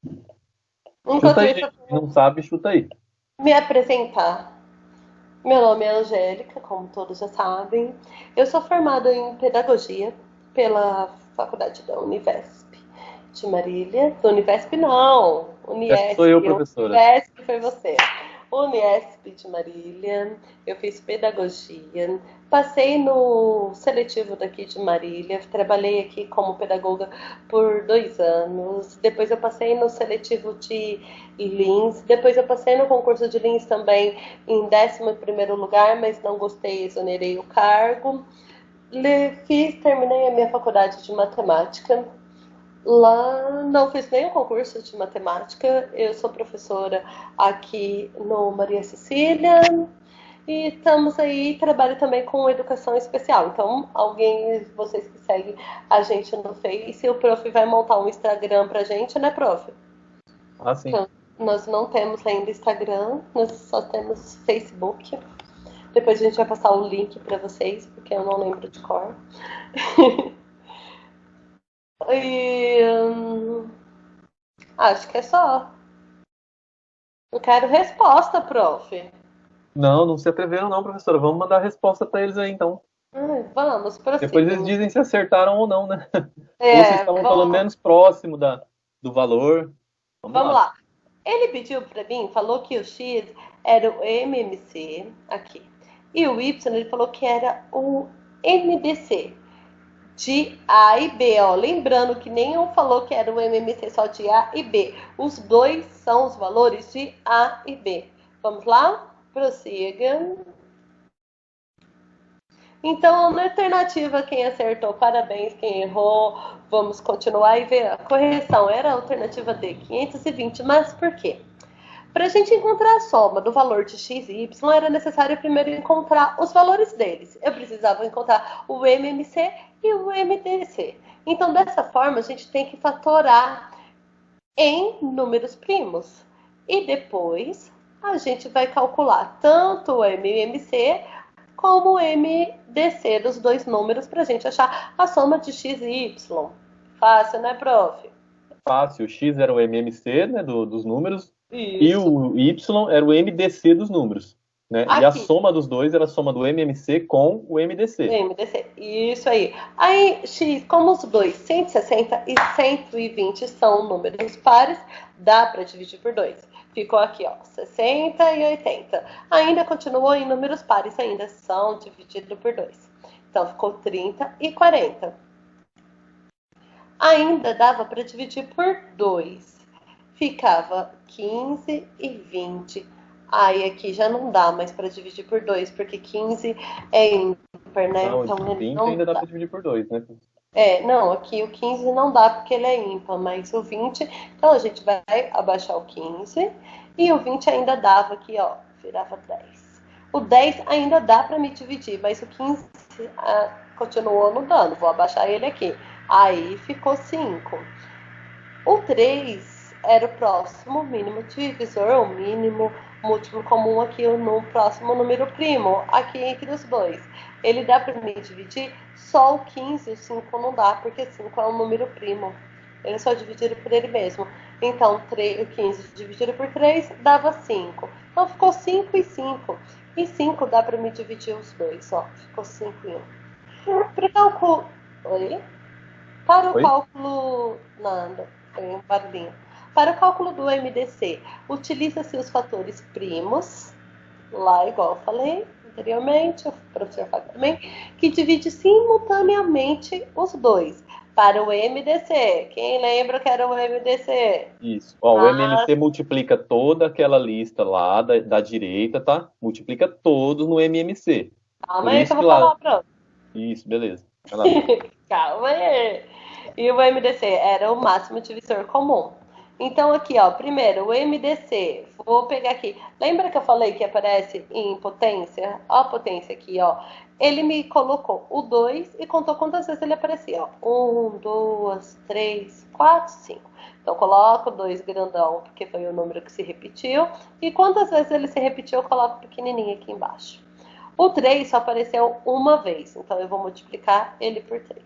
Chuta Enquanto aí, isso, gente. eu Quem vou não sabe, chuta aí. me apresentar. Meu nome é Angélica, como todos já sabem. Eu sou formada em Pedagogia pela Faculdade da Univesp de Marília. Do Univesp não, Essa sou eu, Uniesp. professora. Univesp foi você. Uniesp de Marília. Eu fiz Pedagogia. Passei no seletivo daqui de Marília. Trabalhei aqui como pedagoga por 2 anos. Depois eu passei no seletivo de Lins. Depois eu passei no concurso de Lins também em 11º lugar, mas não gostei, exonerei o cargo. Terminei a minha faculdade de matemática. Lá não fiz nenhum concurso de matemática. Eu sou professora aqui no Maria Cecília e estamos aí, trabalho também com educação especial. Então, alguém, vocês que seguem a gente no Face, o prof vai montar um Instagram pra gente, né, prof? Ah, sim. Então, nós não temos ainda Instagram, nós só temos Facebook. Depois a gente vai passar o link para vocês, porque eu não lembro de cor. E acho que é só. Eu quero resposta, prof. Não, não se atreveram não, professora. Vamos mandar a resposta pra eles aí, então. Vamos, Depois eles prossigam. dizem se acertaram ou não, né? Ou se É, estavam pelo vamos, menos próximo do valor. Vamos vamos lá. lá. Ele pediu para mim, falou que o X era o MMC, aqui. E o Y, ele falou que era o MDC. De A e B, ó. Lembrando que nenhum falou que era o MMC só de A e B. Os dois são os valores de A e B. Vamos lá? Prossiga. Então, na alternativa, quem acertou, parabéns. Quem errou, vamos continuar e ver. A correção era a alternativa D, 520. Mas por quê? Para a gente encontrar a soma do valor de x e y, era necessário primeiro encontrar os valores deles. Eu precisava encontrar o MMC e o MDC. Então, dessa forma, a gente tem que fatorar em números primos. E depois, a gente vai calcular tanto o MMC como o MDC dos dois números para a gente achar a soma de x e y. Fácil, né, prof? Fácil. O X era o MMC, né, dos números, e Isso. o Y era o MDC dos números, né? E a Aqui, soma dos dois era a soma do MMC com o MDC. MDC. Isso aí. Aí, X, como os dois, 160 e 120 são números pares, dá para dividir por 2. Ficou aqui, ó, 60 e 80. Ainda continuou em números pares, ainda são divididos por 2. Então, ficou 30 e 40. Ainda dava para dividir por 2. Ficava 15 e 20. Aí aqui já não dá mais para dividir por 2, porque 15 é ímpar, né? Não, Então ele 20 não ainda dá dá. para dividir por 2, né? Não, aqui o 15 não dá porque ele é ímpar, mas o 20, então a gente vai abaixar o 15 e o 20 ainda dava aqui, ó, virava 10. O 10 ainda dá para me dividir, mas o 15 continuou não dando, vou abaixar ele aqui. Aí ficou 5. O 3 era o próximo mínimo divisor, o mínimo múltiplo comum aqui no próximo número primo, aqui entre os dois. Ele dá para me dividir só o 15, o 5 não dá, porque 5 é um número primo. Ele é só dividido por ele mesmo. Então, o 15 dividido por 3 dava 5. Então, ficou 5 e 5. E 5 dá para me dividir os dois, ó. Ficou 5 e 1. Para o cálculo... Oi? Para o Oi? cálculo... Nada, foi um barulhinho. Para o cálculo do MDC, utiliza-se os fatores primos, lá igual eu falei anteriormente, o professor Fábio também, que divide simultaneamente os dois. para o MDC. Quem lembra que era o MDC? Isso. Ó, o MMC multiplica toda aquela lista lá da direita, tá? Multiplica todos no MMC. Calma Por aí que isso eu que vou lá. falar, pronto. Isso, beleza. Vai lá. Calma aí. E o MDC era o máximo divisor comum. Então, aqui, ó, primeiro, o MDC, vou pegar aqui. Lembra que eu falei que aparece em potência? Ó a potência aqui, ó. Ele me colocou o 2 e contou quantas vezes ele aparecia, ó. 1, 2, 3, 4, 5. Então, coloco 2 grandão, porque foi o número que se repetiu. E quantas vezes ele se repetiu, eu coloco pequenininho aqui embaixo. O 3 só apareceu uma vez, então eu vou multiplicar ele por 3.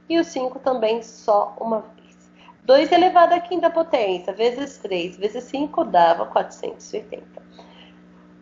E o 5 também só uma vez. 2 elevado à quinta potência, vezes 3, vezes 5 dava 480.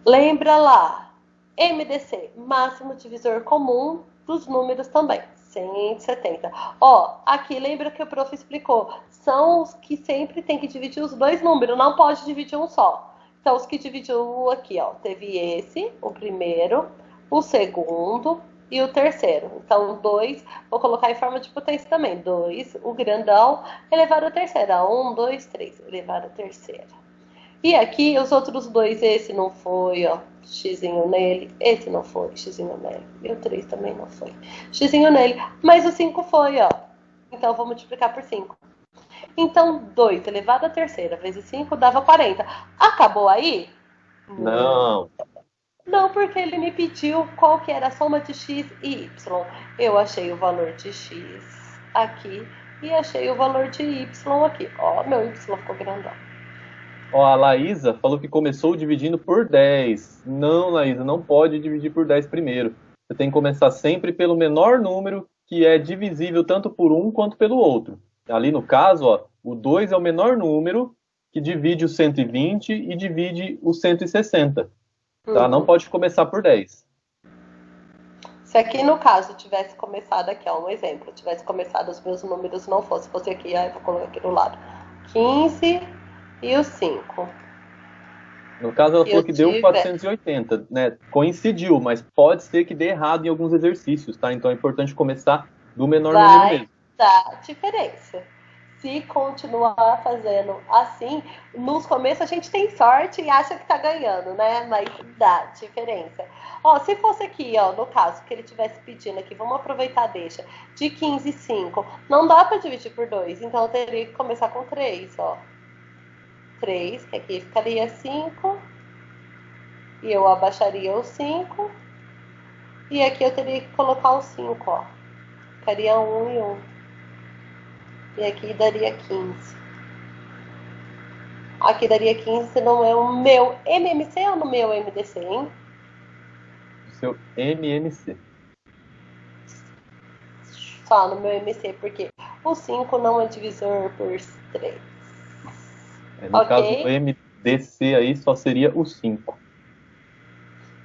Lembra lá, MDC, máximo divisor comum dos números também, 170. Ó, aqui lembra que o prof explicou, são os que sempre tem que dividir os dois números, não pode dividir um só. Então, os que dividiu aqui, ó, teve esse, o primeiro, o segundo e o terceiro. Então, 2, vou colocar em forma de potência também. 2, o grandão, elevado à terceira. 1, 2, 3, elevado à terceira. E aqui, os outros dois, esse não foi, ó, xizinho nele. Esse não foi, xizinho nele. E o 3 também não foi, xizinho nele. Mas o 5 foi, ó. Então, eu vou multiplicar por 5. Então, 2 elevado à terceira vezes 5 dava 40. Acabou aí? Não. Não, porque ele me pediu qual que era a soma de x e y. Eu achei o valor de x aqui e achei o valor de y aqui. Ó, meu y ficou grandão. Ó, a Laísa falou que começou dividindo por 10. Não, Laísa, não pode dividir por 10 primeiro. Você tem que começar sempre pelo menor número que é divisível tanto por um quanto pelo outro. Ali no caso, ó, o 2 é o menor número que divide o 120 e divide o 160. Tá? Não pode começar por 10. Se aqui no caso tivesse começado aqui, ó, um exemplo, tivesse começado os meus números não fosse aqui, aí eu vou colocar aqui do lado. 15 e o 5. No caso, ela E falou eu que deu tive 480, né? Coincidiu, mas pode ser que dê errado em alguns exercícios, tá? Então é importante começar do menor número vai mesmo. dar diferença. Se continuar fazendo assim, nos começos a gente tem sorte e acha que tá ganhando, né? Mas dá diferença. Ó, se fosse aqui, ó, no caso que ele tivesse pedindo aqui, vamos aproveitar, deixa, de 15 e 5, não dá pra dividir por 2, então eu teria que começar com 3, ó. 3, que aqui ficaria 5, e eu abaixaria o 5, e aqui eu teria que colocar o 5, ó. Ficaria 1 e 1. E aqui daria 15. Aqui daria 15 no meu MMC ou no meu MDC, hein? O seu MMC. Só no meu MC, porque o 5 não é divisor por 3. No caso, o Ok? MDC aí só seria o 5.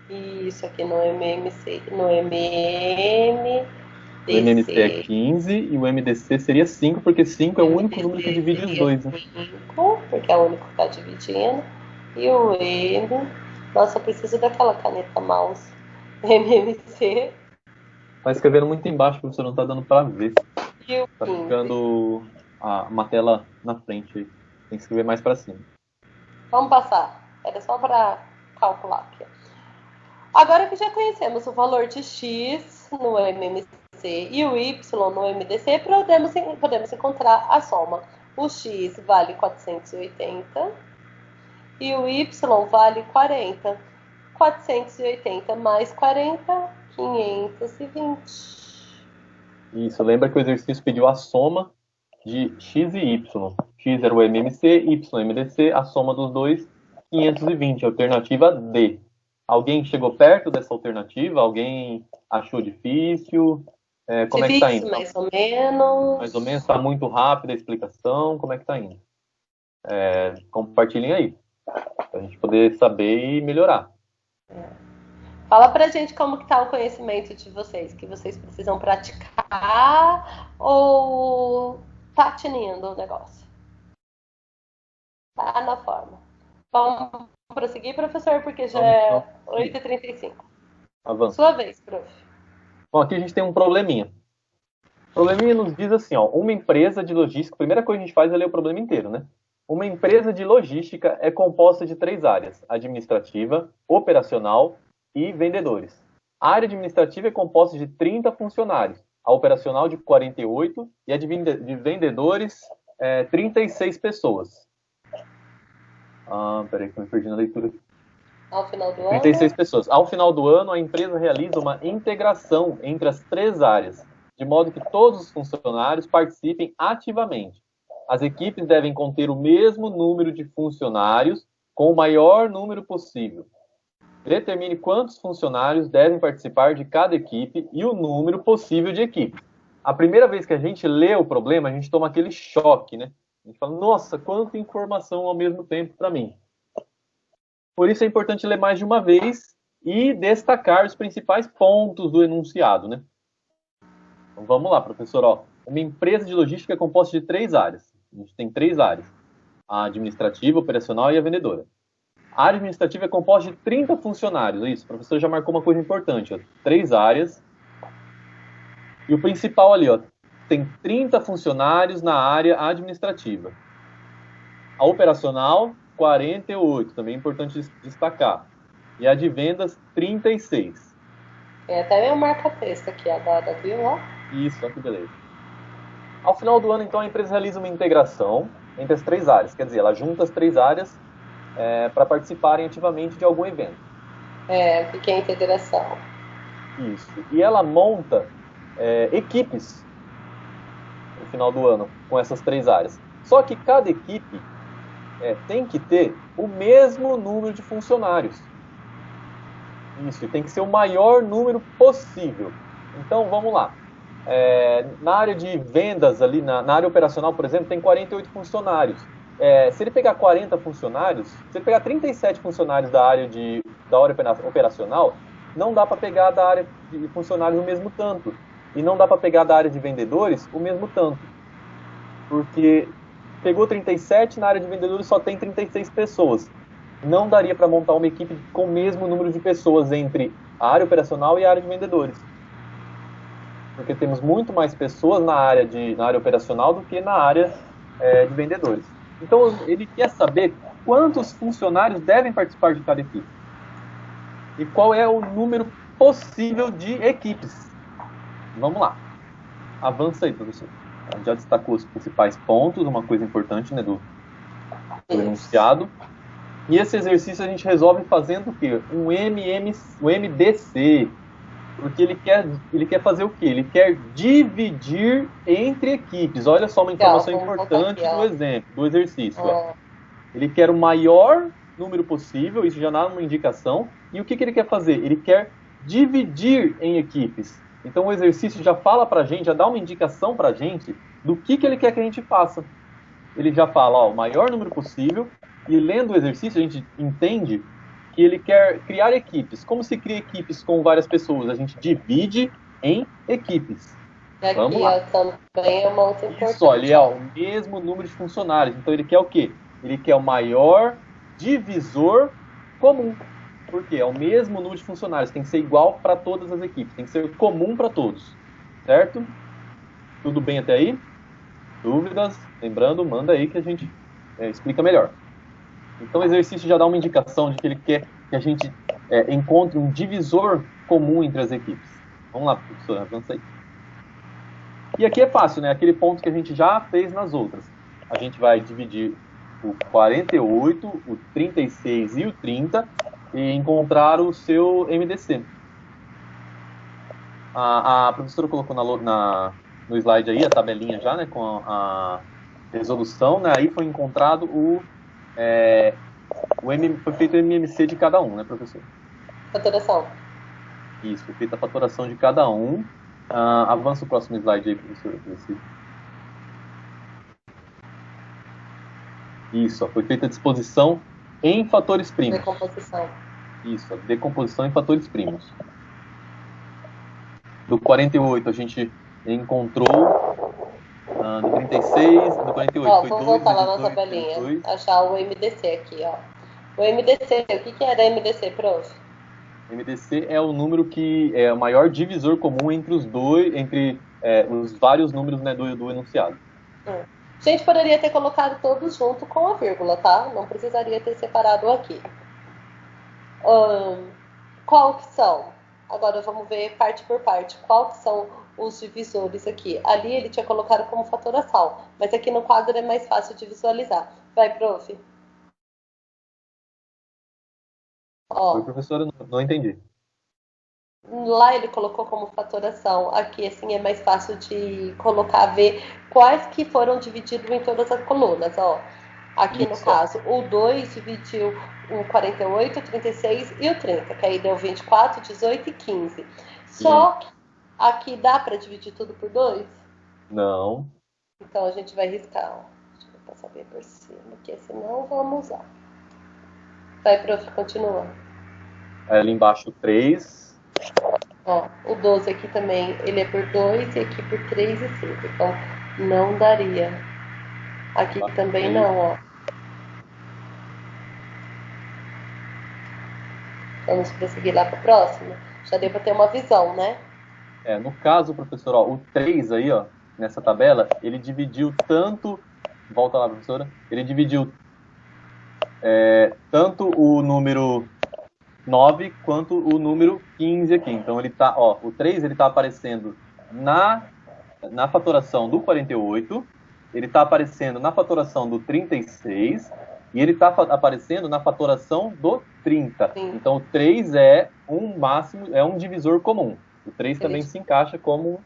Isso aqui no MMC. No MMDC. O MMC é 15 e o MDC seria 5, porque 5 é o único número que MDC divide os seria dois, né? 5, porque é o único que está dividindo. E o M. Nossa, eu preciso daquela caneta mouse. MMC. Tá escrevendo muito embaixo, professor, não tá dando pra ver. E o Tá 15. ficando uma tela na frente aí. Tem que escrever mais pra cima. Vamos passar. Era só para calcular aqui. Agora que já conhecemos o valor de x no MMC e o y no MDC, podemos encontrar a soma. O x vale 480 e o y vale 40. 480 mais 40, 520. Isso, lembra que o exercício pediu a soma de x e y. X era o MMC, y MDC, a soma dos dois, 520, alternativa D. Alguém chegou perto dessa alternativa? Alguém achou difícil? Como é que tá Difícil, indo? mais ou menos. Mais ou menos, está muito rápida a explicação? Como é que tá indo? Compartilhem aí, para a gente poder saber e melhorar. Fala pra gente como que tá o conhecimento de vocês, que vocês precisam praticar ou tá tinindo o negócio? Tá na forma. Vamos prosseguir, professor, porque já é 8h35. Avança. Sua vez, prof. Bom, aqui a gente tem um probleminha. probleminha nos diz assim, ó, uma empresa de logística, a primeira coisa que a gente faz é ler o problema inteiro, né? Uma empresa de logística é composta de 3 áreas: administrativa, operacional e vendedores. A área administrativa é composta de 30 funcionários, a operacional de 48 e a de vendedores 36 pessoas. Peraí que eu me perdi na leitura. Ao final do 36 ano? pessoas. Ao final do ano, a empresa realiza uma integração entre as 3 áreas, de modo que todos os funcionários participem ativamente. As equipes devem conter o mesmo número de funcionários com o maior número possível. Determine quantos funcionários devem participar de cada equipe e o número possível de equipes. A primeira vez que a gente lê o problema, a gente toma aquele choque, né? A gente fala, nossa, quanta informação ao mesmo tempo para mim. Por isso é importante ler mais de uma vez e destacar os principais pontos do enunciado, né? Então vamos lá, professor. Ó, uma empresa de logística é composta de 3 áreas. A gente tem 3 áreas: a administrativa, a operacional e a vendedora. A área administrativa é composta de 30 funcionários. É isso, o professor já marcou uma coisa importante. Ó, 3 áreas. E o principal ali, ó, tem 30 funcionários na área administrativa. A operacional, 48, também é importante destacar. E a de vendas, 36. Tem até meu marca-texto aqui agora, viu? Ó. Isso, olha que beleza. Ao final do ano, então, a empresa realiza uma integração entre as 3 áreas. Quer dizer, ela junta as 3 áreas para participarem ativamente de algum evento. O que é integração? Isso. E ela monta equipes no final do ano com essas 3 áreas. Só que cada equipe tem que ter o mesmo número de funcionários. Isso, tem que ser o maior número possível. Então, vamos lá. Na área de vendas, ali na área operacional, por exemplo, tem 48 funcionários. Se ele pegar 40 funcionários, se ele pegar 37 funcionários da área operacional, não dá para pegar da área de funcionários o mesmo tanto. E não dá para pegar da área de vendedores o mesmo tanto. Porque pegou 37, na área de vendedores só tem 36 pessoas. Não daria para montar uma equipe com o mesmo número de pessoas entre a área operacional e a área de vendedores. Porque temos muito mais pessoas na área operacional do que na área de vendedores. Então, ele quer saber quantos funcionários devem participar de cada equipe. E qual é o número possível de equipes. Vamos lá. Avança aí, professor. Já destacou os principais pontos, uma coisa importante, né, do enunciado. E esse exercício a gente resolve fazendo o quê? Um MDC. Porque ele quer fazer o quê? Ele quer dividir entre equipes. Olha só uma informação importante do exemplo, do exercício. Ó. Ele quer o maior número possível, isso já dá uma indicação. E o que ele quer fazer? Ele quer dividir em equipes. Então o exercício já fala pra gente, já dá uma indicação pra gente do que ele quer que a gente faça. Ele já fala, ó, o maior número possível, e lendo o exercício a gente entende que ele quer criar equipes. Como se cria equipes com várias pessoas? A gente divide em equipes. Aqui, vamos lá. Também é uma outra importante. Isso, ele é o mesmo número de funcionários. Então ele quer o quê? Ele quer o maior divisor comum. Por quê? É o mesmo número de funcionários. Tem que ser igual para todas as equipes. Tem que ser comum para todos. Certo? Tudo bem até aí? Dúvidas? Lembrando, manda aí que a gente explica melhor. Então o exercício já dá uma indicação de que ele quer que a gente encontre um divisor comum entre as equipes. Vamos lá, professor, avança aí. E aqui é fácil, né? Aquele ponto que a gente já fez nas outras. A gente vai dividir o 48, o 36 e o 30 e encontrar o seu MDC. A professora colocou no slide aí a tabelinha já, né? Com a resolução, né? Aí foi encontrado foi feito o MMC de cada um, né, professor? Fatoração. Isso, foi feita a fatoração de cada um. Avança o próximo slide aí, professor. Isso, foi feita a disposição em fatores primos. Decomposição. Isso, a decomposição em fatores primos. Do 48 a gente encontrou... do 36, do 48 ó, foi 2, vamos voltar lá na 18, tabelinha, 2. achar o MDC aqui, ó. O MDC, o que é da MDC, prof? MDC é o número que é o maior divisor comum entre os dois, entre os vários números, né, do enunciado. A gente poderia ter colocado todos junto com a vírgula, tá? Não precisaria ter separado aqui. Qual que são? Agora vamos ver parte por parte. Qual que são os divisores aqui? Ali ele tinha colocado como fatoração, mas aqui no quadro é mais fácil de visualizar. Vai, prof. Oi, professora, não entendi. Lá ele colocou como fatoração. Aqui, assim, é mais fácil de colocar, ver quais que foram divididos em todas as colunas, ó. Aqui no caso, o 2 dividiu o 48, o 36 e o 30, que aí deu 24, 18 e 15. Só que aqui dá para dividir tudo por 2? Não. Então a gente vai riscar, ó. Deixa eu passar bem por cima, porque senão vamos usar. Vai, prof, continua. Ali embaixo 3. Ó, o 12 aqui também, ele é por 2 e aqui por 3 e 5. Então, não daria. Aqui também não, ó. Vamos prosseguir lá para a próxima? Já deu para ter uma visão, né? No caso, professor, ó, o 3 aí, ó, nessa tabela, ele dividiu tanto... Volta lá, professora. Ele dividiu tanto o número 9 quanto o número 15 aqui. Então, ele tá, ó, o 3 ele tá aparecendo na fatoração do 48, ele está aparecendo na fatoração do 36 e ele está aparecendo na fatoração do 30. Sim. Então, o 3 é um máximo, é um divisor comum. O 3 também se encaixa como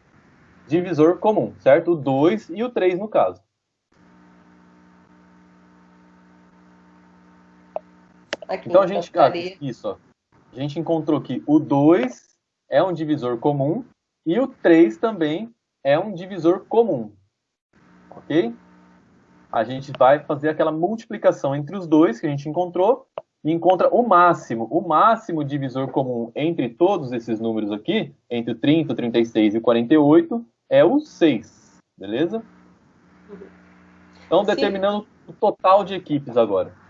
divisor comum, certo? O 2 e o 3 no caso. Aqui, então, a gente, isso, ó, a gente encontrou que o 2 é um divisor comum e o 3 também é um divisor comum, ok? A gente vai fazer aquela multiplicação entre os dois que a gente encontrou e encontra o máximo divisor comum entre todos esses números aqui, entre o 30, o 36 e o 48, é o 6, beleza? Então, determinando o total de equipes agora.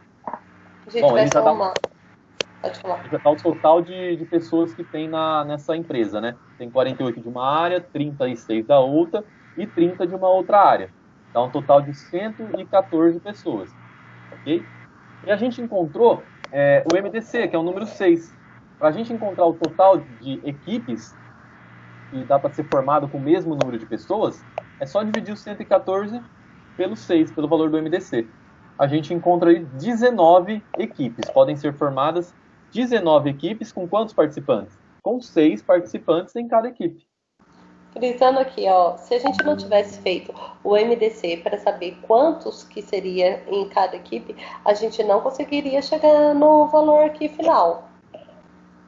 Bom, ele já dá o total de pessoas que tem nessa empresa, né? Tem 48 de uma área, 36 da outra e 30 de uma outra área. Dá um total de 114 pessoas, ok? E a gente encontrou o MDC, que é o número 6. Para a gente encontrar o total de equipes que dá para ser formado com o mesmo número de pessoas, é só dividir o 114 pelo 6, pelo valor do MDC. A gente encontra aí 19 equipes. Podem ser formadas 19 equipes com quantos participantes? Com 6 participantes em cada equipe. Frisando aqui, ó, se a gente não tivesse feito o MDC para saber quantos que seria em cada equipe, a gente não conseguiria chegar no valor aqui final.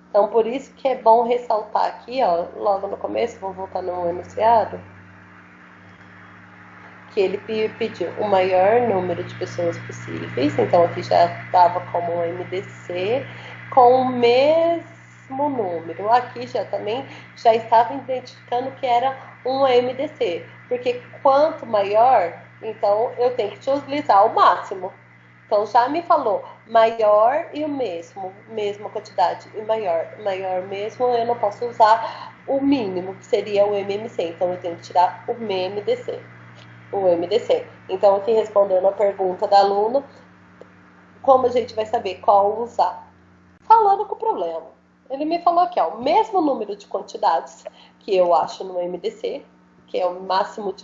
Então, por isso que é bom ressaltar aqui, ó, logo no começo, vou voltar no enunciado, que ele pediu o maior número de pessoas possíveis, então aqui já estava como MDC, com o mesmo número. Aqui já estava identificando que era um MDC, porque quanto maior, então eu tenho que utilizar o máximo. Então já me falou maior e o mesma quantidade, e maior mesmo, eu não posso usar o mínimo, que seria o MMC, então eu tenho que tirar o MDC. Então, aqui respondendo a pergunta da aluna, como a gente vai saber qual usar? Falando com o problema. Ele me falou aqui, ó, o mesmo número de quantidades que eu acho no MDC, que é o máximo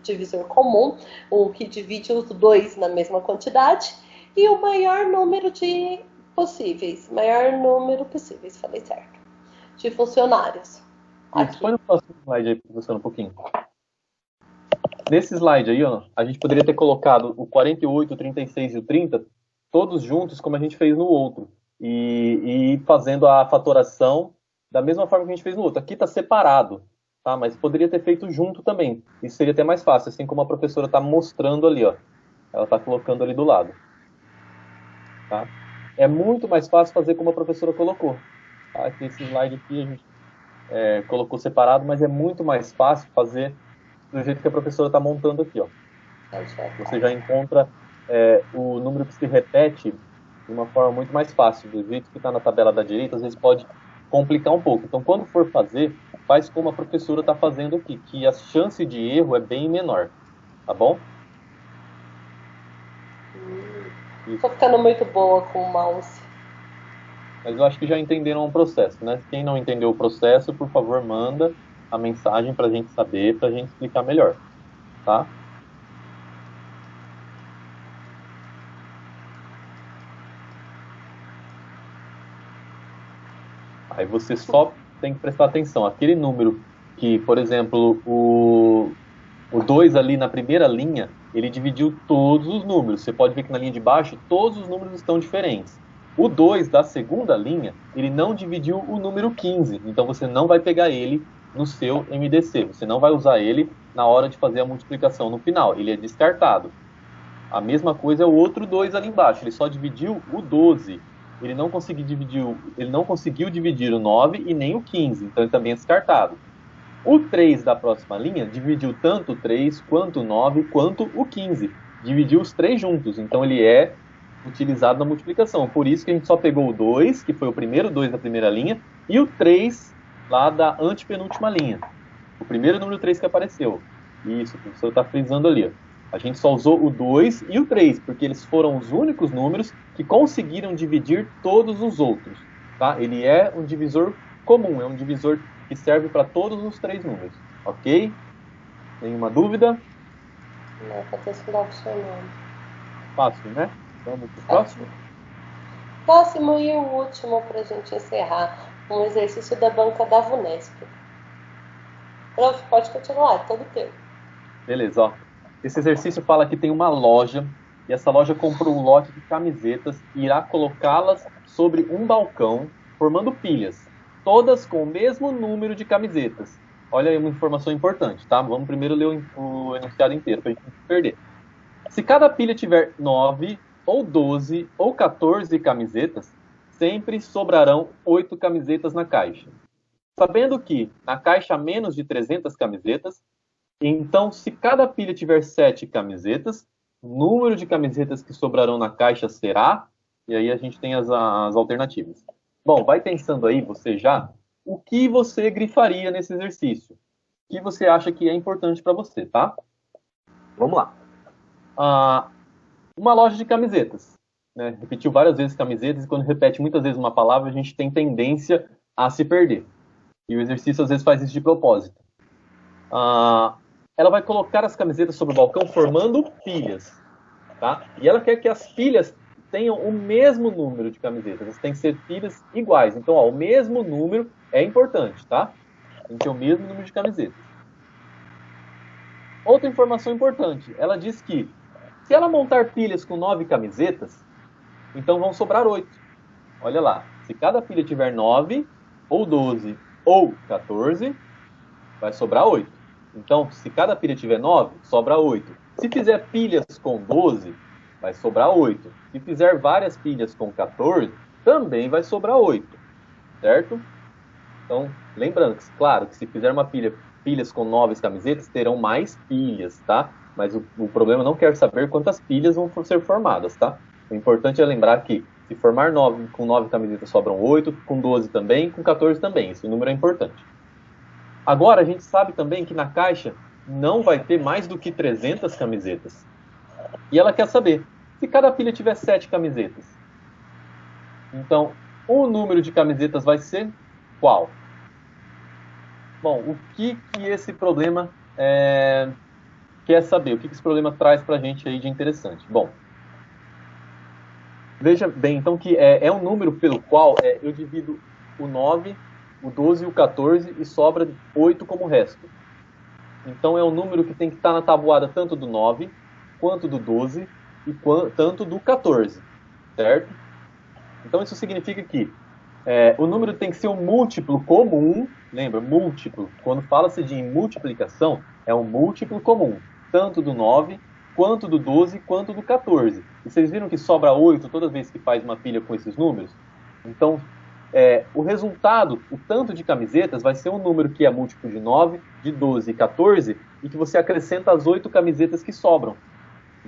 divisor comum, o que divide os dois na mesma quantidade, e o maior número possíveis, falei certo, de funcionários. Aqui. Põe no próximo slide aí, professor, um pouquinho. Nesse slide aí, ó, a gente poderia ter colocado o 48, o 36 e o 30, todos juntos, como a gente fez no outro. E fazendo a fatoração da mesma forma que a gente fez no outro. Aqui está separado, tá? Mas poderia ter feito junto também. Isso seria até mais fácil, assim como a professora está mostrando ali, ó. Ela está colocando ali do lado. Tá? É muito mais fácil fazer como a professora colocou. Tá? Esse slide aqui a gente colocou separado, mas é muito mais fácil fazer do jeito que a professora está montando aqui, ó. Você já encontra o número que se repete de uma forma muito mais fácil. Do jeito que está na tabela da direita, às vezes pode complicar um pouco. Então, quando for fazer, faz como a professora está fazendo aqui, que a chance de erro é bem menor, tá bom? Tô ficando muito boa com o mouse. Mas eu acho que já entenderam o processo, né? Quem não entendeu o processo, por favor, manda a mensagem para a gente saber, para a gente explicar melhor, tá? Aí você só tem que prestar atenção. Aquele número que, por exemplo, o 2 ali na primeira linha, ele dividiu todos os números. Você pode ver que na linha de baixo, todos os números estão diferentes. O 2 da segunda linha, ele não dividiu o número 15. Então você não vai pegar ele no seu MDC. Você não vai usar ele na hora de fazer a multiplicação no final. Ele é descartado. A mesma coisa é o outro 2 ali embaixo. Ele só dividiu o 12. Ele não conseguiu dividir o 9 e nem o 15. Então ele também é descartado. O 3 da próxima linha dividiu tanto o 3, quanto o 9, quanto o 15. Dividiu os três juntos. Então ele é utilizado na multiplicação. Por isso que a gente só pegou o 2, que foi o primeiro 2 da primeira linha, e o 3 lá da antepenúltima linha. O primeiro número 3 que apareceu. Isso, o professor está frisando ali. Ó. A gente só usou o 2 e o 3, porque eles foram os únicos números que conseguiram dividir todos os outros. Tá? Ele é um divisor comum, é um divisor que serve para todos os três números. Ok? Nenhuma dúvida? Não, tá estudar funcionando. Fácil, né? Vamos para o próximo? Próximo e o último para a gente encerrar. Um exercício da banca da VUNESP. Prof, pode continuar, é todo teu. Beleza, ó. Esse exercício fala que tem uma loja e essa loja comprou um lote de camisetas e irá colocá-las sobre um balcão, formando pilhas, todas com o mesmo número de camisetas. Olha aí uma informação importante, tá? Vamos primeiro ler o enunciado inteiro para a gente não se perder. Se cada pilha tiver 9, ou 12, ou 14 camisetas, sempre sobrarão 8 camisetas na caixa. Sabendo que na caixa há menos de 300 camisetas, então, se cada pilha tiver 7 camisetas, o número de camisetas que sobrarão na caixa será... E aí a gente tem as alternativas. Bom, vai pensando aí, você já, o que você grifaria nesse exercício. O que você acha que é importante para você, tá? Vamos lá. Uma loja de camisetas. Né? Repetiu várias vezes camisetas, e quando repete muitas vezes uma palavra, a gente tem tendência a se perder. E o exercício às vezes faz isso de propósito. Ela vai colocar as camisetas sobre o balcão formando pilhas, tá? E ela quer que as pilhas tenham o mesmo número de camisetas. Elas têm que ser pilhas iguais. Então, ó, o mesmo número é importante, tá? Tem que ter o mesmo número de camisetas. Outra informação importante. Ela diz que se ela montar pilhas com 9 camisetas, então vão sobrar 8. Olha lá. Se cada pilha tiver 9, ou 12, ou 14, vai sobrar 8. Então, se cada pilha tiver 9, sobra 8. Se fizer pilhas com 12, vai sobrar 8. Se fizer várias pilhas com 14, também vai sobrar 8. Certo? Então, lembrando que, claro, que se fizer uma pilhas com 9 camisetas, terão mais pilhas, tá? Mas o problema não quer saber quantas pilhas vão ser formadas, tá? O importante é lembrar que se formar 9 com 9 camisetas sobram 8, com 12 também, com 14 também. Esse número é importante. Agora, a gente sabe também que na caixa não vai ter mais do que 300 camisetas. E ela quer saber, se cada pilha tiver 7 camisetas, então o número de camisetas vai ser qual? Bom, o que esse problema quer saber? O que esse problema traz para a gente aí de interessante? Bom, veja bem, então que é um número pelo qual eu divido o 9... o 12 e o 14 e sobra 8 como resto. Então é um número que tem que estar na tabuada tanto do 9, quanto do 12 e tanto do 14, certo? Então isso significa que o número tem que ser um múltiplo comum, lembra, múltiplo, quando fala-se de multiplicação, é um múltiplo comum, tanto do 9, quanto do 12, quanto do 14. E vocês viram que sobra 8 toda vez que faz uma pilha com esses números? Então, o resultado, o tanto de camisetas, vai ser um número que é múltiplo de 9, de 12 e 14, e que você acrescenta as 8 camisetas que sobram.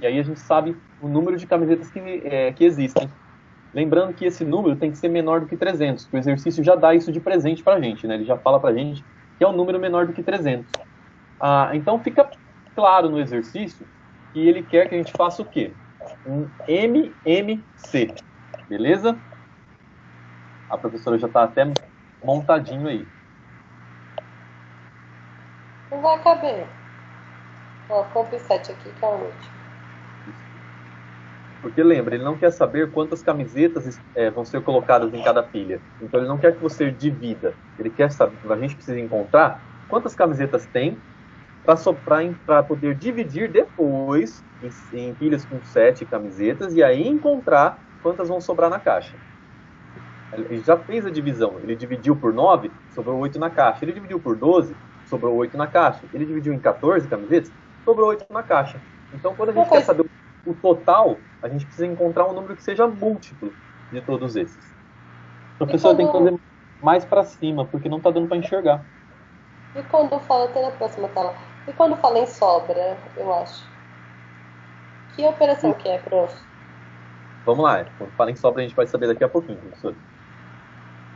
E aí a gente sabe o número de camisetas que existem. Lembrando que esse número tem que ser menor do que 300, porque o exercício já dá isso de presente para a gente, né? Ele já fala para a gente que é um número menor do que 300. Então fica claro no exercício que ele quer que a gente faça o quê? Um MMC, beleza? A professora já está até montadinho aí. Não vai caber. Ó, compre 7 aqui, que é o último. Porque lembra, ele não quer saber quantas camisetas vão ser colocadas em cada pilha. Então ele não quer que você divida. Ele quer saber, a gente precisa encontrar quantas camisetas tem para poder dividir depois em pilhas com 7 camisetas e aí encontrar quantas vão sobrar na caixa. Ele já fez a divisão. Ele dividiu por 9, sobrou 8 na caixa. Ele dividiu por 12, sobrou 8 na caixa. Ele dividiu em 14 camisetas, sobrou 8 na caixa. Então quando a gente quer saber o total, a gente precisa encontrar um número que seja múltiplo de todos esses. O professor tem que fazer mais para cima, porque não está dando para enxergar. E quando fala, tem na próxima tela. E quando fala em sobra, eu acho. Que operação que é, prof? Vamos lá, quando fala em sobra a gente vai saber daqui a pouquinho, professor.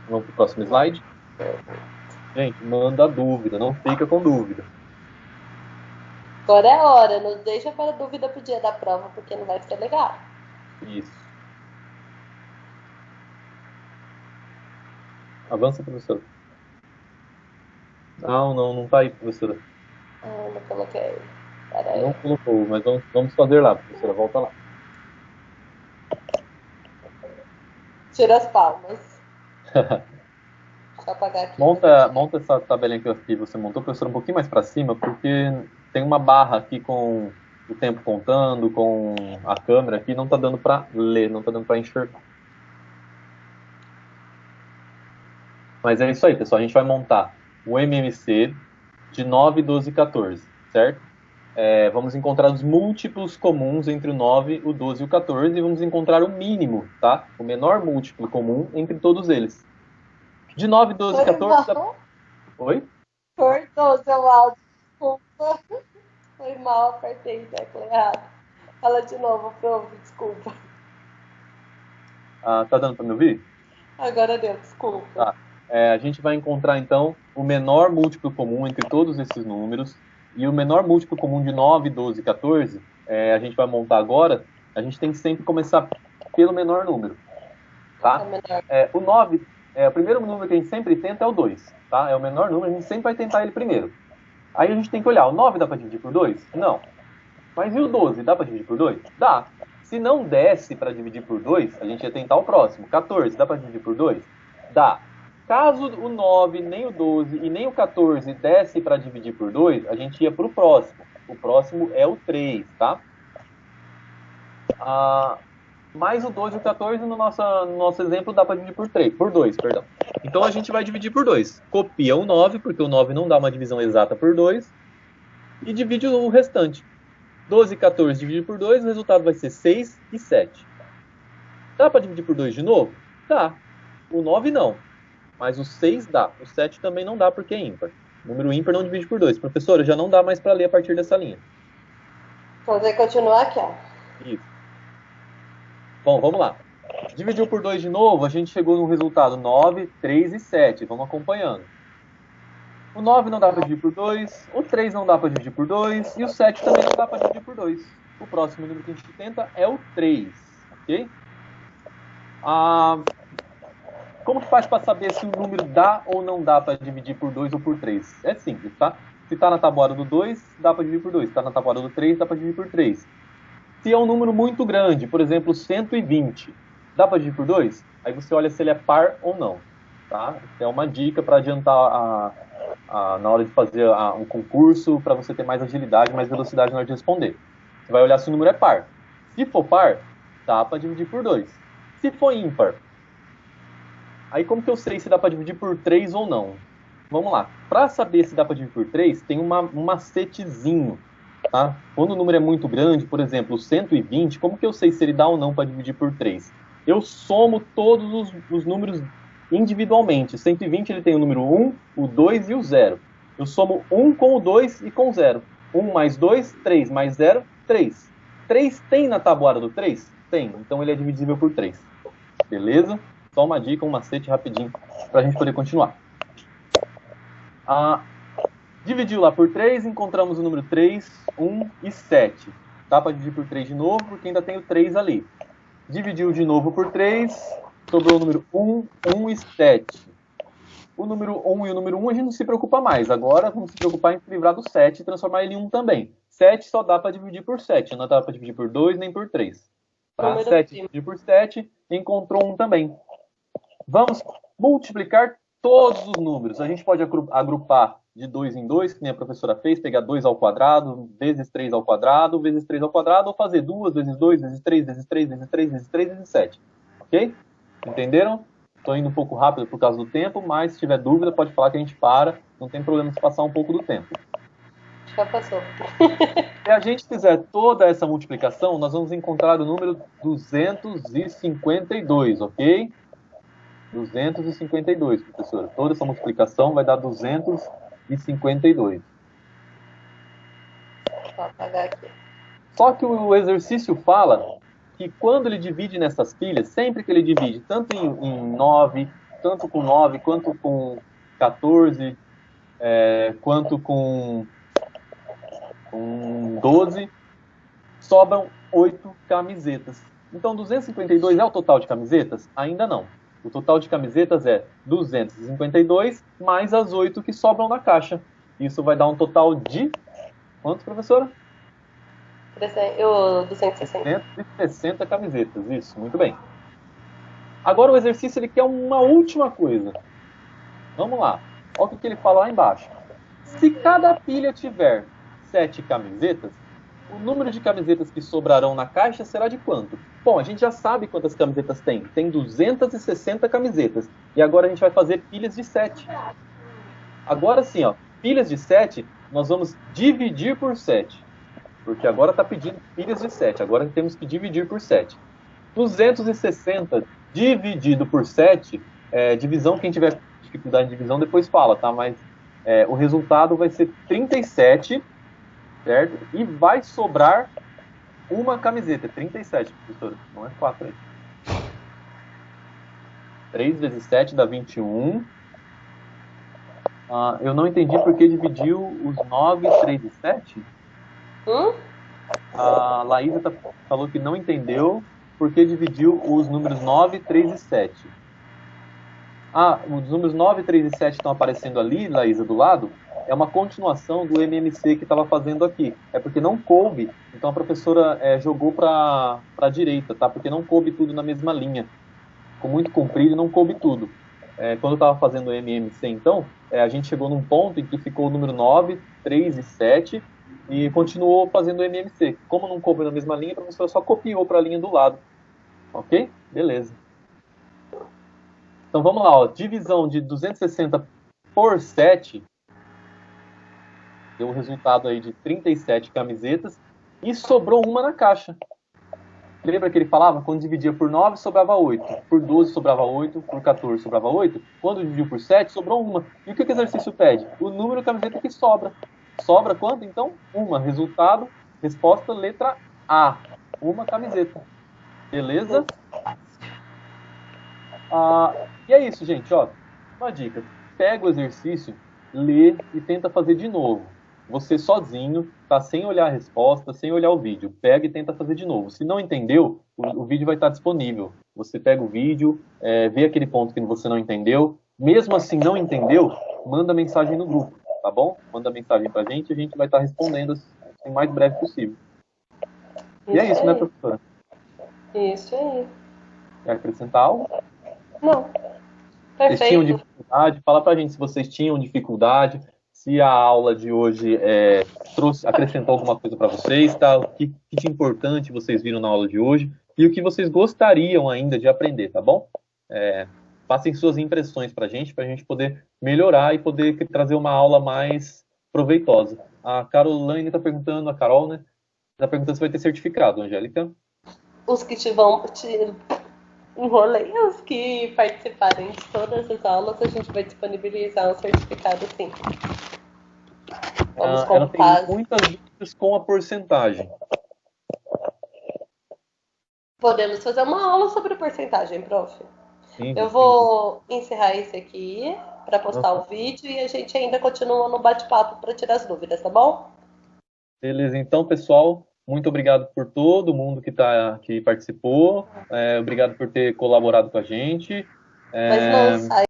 Vamos para o próximo slide. Gente, manda dúvida, não fica com dúvida. Agora é a hora, não deixa para dúvida pro dia da prova, porque não vai ser legal. Isso. Avança, professor. Não tá aí, professora. Não coloquei. Peraí. Não colocou, mas vamos fazer lá, professora. Volta lá. Tira as palmas. Deixa eu apagar aqui. Monta essa tabelinha que você montou, professora, um pouquinho mais para cima, porque tem uma barra aqui com o tempo contando, com a câmera aqui, não tá dando para ler, não tá dando para enxergar. Mas é isso aí, pessoal. A gente vai montar o MMC de 9, 12 e 14, certo? Vamos encontrar os múltiplos comuns entre o 9, o 12 e o 14 e vamos encontrar o mínimo, tá? O menor múltiplo comum entre todos eles. De 9, 12 e 14... Oi? Cortou seu áudio, desculpa. Foi mal, apertei o tecla errado. Fala de novo, prof, desculpa. Tá dando para me ouvir? Agora deu, desculpa. Tá. A gente vai encontrar, então, o menor múltiplo comum entre todos esses números. E o menor múltiplo comum de 9, 12 e 14, a gente vai montar agora. A gente tem que sempre começar pelo menor número. Tá? O 9, o primeiro número que a gente sempre tenta é o 2. Tá? É o menor número, a gente sempre vai tentar ele primeiro. Aí a gente tem que olhar, o 9 dá para dividir por 2? Não. Mas e o 12, dá para dividir por 2? Dá. Se não desse para dividir por 2, a gente ia tentar o próximo. 14, dá para dividir por 2? Dá. Caso o 9, nem o 12 e nem o 14 desse para dividir por 2, a gente ia para o próximo. O próximo é o 3, tá? Mais o 12 e o 14, no nosso exemplo, dá para dividir por 2, perdão. Então a gente vai dividir por 2. Copia o 9, porque o 9 não dá uma divisão exata por 2, e divide o restante. 12 e 14 dividido por 2, o resultado vai ser 6 e 7. Dá para dividir por 2 de novo? Dá. O 9 não. Mas o 6 dá. O 7 também não dá porque é ímpar. O número ímpar não divide por 2. Professora, já não dá mais para ler a partir dessa linha. Vou ter que continuar aqui, ó. Isso. Bom, vamos lá. Dividiu por 2 de novo, a gente chegou no resultado 9, 3 e 7. Vamos acompanhando. O 9 não dá para dividir por 2, o 3 não dá para dividir por 2 e o 7 também não dá para dividir por 2. O próximo número que a gente tenta é o 3, ok? Como que faz para saber se o número dá ou não dá para dividir por 2 ou por 3? É simples, tá? Se está na tabuada do 2, dá para dividir por 2. Se está na tabuada do 3, dá para dividir por 3. Se é um número muito grande, por exemplo, 120, dá para dividir por 2? Aí você olha se ele é par ou não, tá? É uma dica para adiantar na hora de fazer um concurso, para você ter mais agilidade, mais velocidade na hora de responder. Você vai olhar se o número é par. Se for par, dá para dividir por 2. Se for ímpar, aí como que eu sei se dá para dividir por 3 ou não? Vamos lá. Para saber se dá para dividir por 3, tem um macetezinho. Tá? Quando o número é muito grande, por exemplo, 120, como que eu sei se ele dá ou não para dividir por 3? Eu somo todos os números individualmente. 120 ele tem o número 1, o 2 e o 0. Eu somo 1 com o 2 e com o 0. 1 mais 2, 3 mais 0, 3. 3 tem na tabuada do 3? Tem. Então ele é divisível por 3. Beleza? Só uma dica, um macete rapidinho para a gente poder continuar. Dividiu lá por 3, encontramos o número 3, 1 e 7. Dá para dividir por 3 de novo, porque ainda tem o 3 ali. Dividiu de novo por 3, sobrou o número 1, 1 e 7. O número 1 e o número 1 a gente não se preocupa mais. Agora vamos se preocupar em se livrar do 7 e transformar ele em 1 também. 7 só dá para dividir por 7, não dá para dividir por 2 nem por 3. Tá? 7 dividir por 7, encontrou 1 também. Vamos multiplicar todos os números. A gente pode agrupar de 2 em 2, que nem a professora fez, pegar 2 ao quadrado, vezes 3 ao quadrado, vezes 3 ao quadrado, ou fazer 2 vezes 2, vezes 3, vezes 3, vezes 3, vezes 3, vezes 7. Ok? Entenderam? Estou indo um pouco rápido por causa do tempo, mas se tiver dúvida, pode falar que a gente para. Não tem problema se passar um pouco do tempo. Já passou. Se a gente fizer toda essa multiplicação, nós vamos encontrar o número 252, ok? 252, professora. Toda essa multiplicação vai dar 252. Vou apagar aqui. Só que o exercício fala que quando ele divide nessas pilhas, sempre que ele divide, tanto em 9, tanto com 9, quanto com 14, quanto com 12, sobram 8 camisetas. Então, 252 é o total de camisetas? Ainda não. O total de camisetas é 252 mais as 8 que sobram na caixa. Isso vai dar um total de... Quantos, professora? 260. 260 camisetas, isso, muito bem. Agora o exercício ele quer uma última coisa. Vamos lá. Olha o que ele fala lá embaixo. Se cada pilha tiver 7 camisetas, o número de camisetas que sobrarão na caixa será de quanto? Bom, a gente já sabe quantas camisetas tem. Tem 260 camisetas. E agora a gente vai fazer pilhas de 7. Agora sim, ó, pilhas de 7, nós vamos dividir por 7. Porque agora está pedindo pilhas de 7. Agora temos que dividir por 7. 260 dividido por 7, divisão, quem tiver dificuldade de divisão depois fala, tá? Mas o resultado vai ser 37, certo? E vai sobrar uma camiseta. 37, professora. Não é 4 aí. 3 vezes 7 dá 21. Eu não entendi porque dividiu os 9, 3 e 7. A Laísa falou que não entendeu porque dividiu os números 9, 3 e 7. Os números 9, 3 e 7 estão aparecendo ali, Laísa, do lado. É uma continuação do MMC que estava fazendo aqui. É porque não coube, então a professora jogou para a direita, tá? Porque não coube tudo na mesma linha. Ficou muito comprido e não coube tudo. Quando eu estava fazendo o MMC, então, a gente chegou num ponto em que ficou o número 9, 3 e 7 e continuou fazendo o MMC. Como não coube na mesma linha, a professora só copiou para a linha do lado. Ok? Beleza. Então vamos lá, ó. Divisão de 260 por 7 deu um resultado aí de 37 camisetas e sobrou uma na caixa. Lembra que ele falava? Quando dividia por 9, sobrava 8. Por 12, sobrava 8. Por 14, sobrava 8. Quando dividiu por 7, sobrou uma. E o que o exercício pede? O número de camiseta que sobra. Sobra quanto? Então, uma. Resultado, resposta, letra A. Uma camiseta. Beleza? E é isso, gente. Ó, uma dica. Pega o exercício, lê e tenta fazer de novo. Você sozinho, tá sem olhar a resposta, sem olhar o vídeo. Pega e tenta fazer de novo. Se não entendeu, o vídeo vai estar disponível. Você pega o vídeo, vê aquele ponto que você não entendeu. Mesmo assim, não entendeu, manda mensagem no grupo, tá bom? Manda mensagem pra gente e a gente vai estar respondendo assim, o mais breve possível. E é isso, né, professora? Isso aí. Quer acrescentar algo? Não. Perfeito. Vocês tinham dificuldade? Fala pra gente se vocês tinham dificuldade, se a aula de hoje acrescentou alguma coisa para vocês, tá? O que de importante vocês viram na aula de hoje e o que vocês gostariam ainda de aprender, tá bom? Passem suas impressões pra gente poder melhorar e poder trazer uma aula mais proveitosa. A Caroline está perguntando, a Carol, né? Está perguntando se vai ter certificado, Angélica. Os que enrolei, os que participarem de todas as aulas, a gente vai disponibilizar um certificado, sim. Vamos ela tem muitas dúvidas com a porcentagem. Podemos fazer uma aula sobre porcentagem, prof. Sim, Eu sim. vou encerrar esse aqui para postar o vídeo e a gente ainda continua no bate-papo para tirar as dúvidas, tá bom? Beleza, então, pessoal, muito obrigado por todo mundo que participou, obrigado por ter colaborado com a gente. Mas não É, sai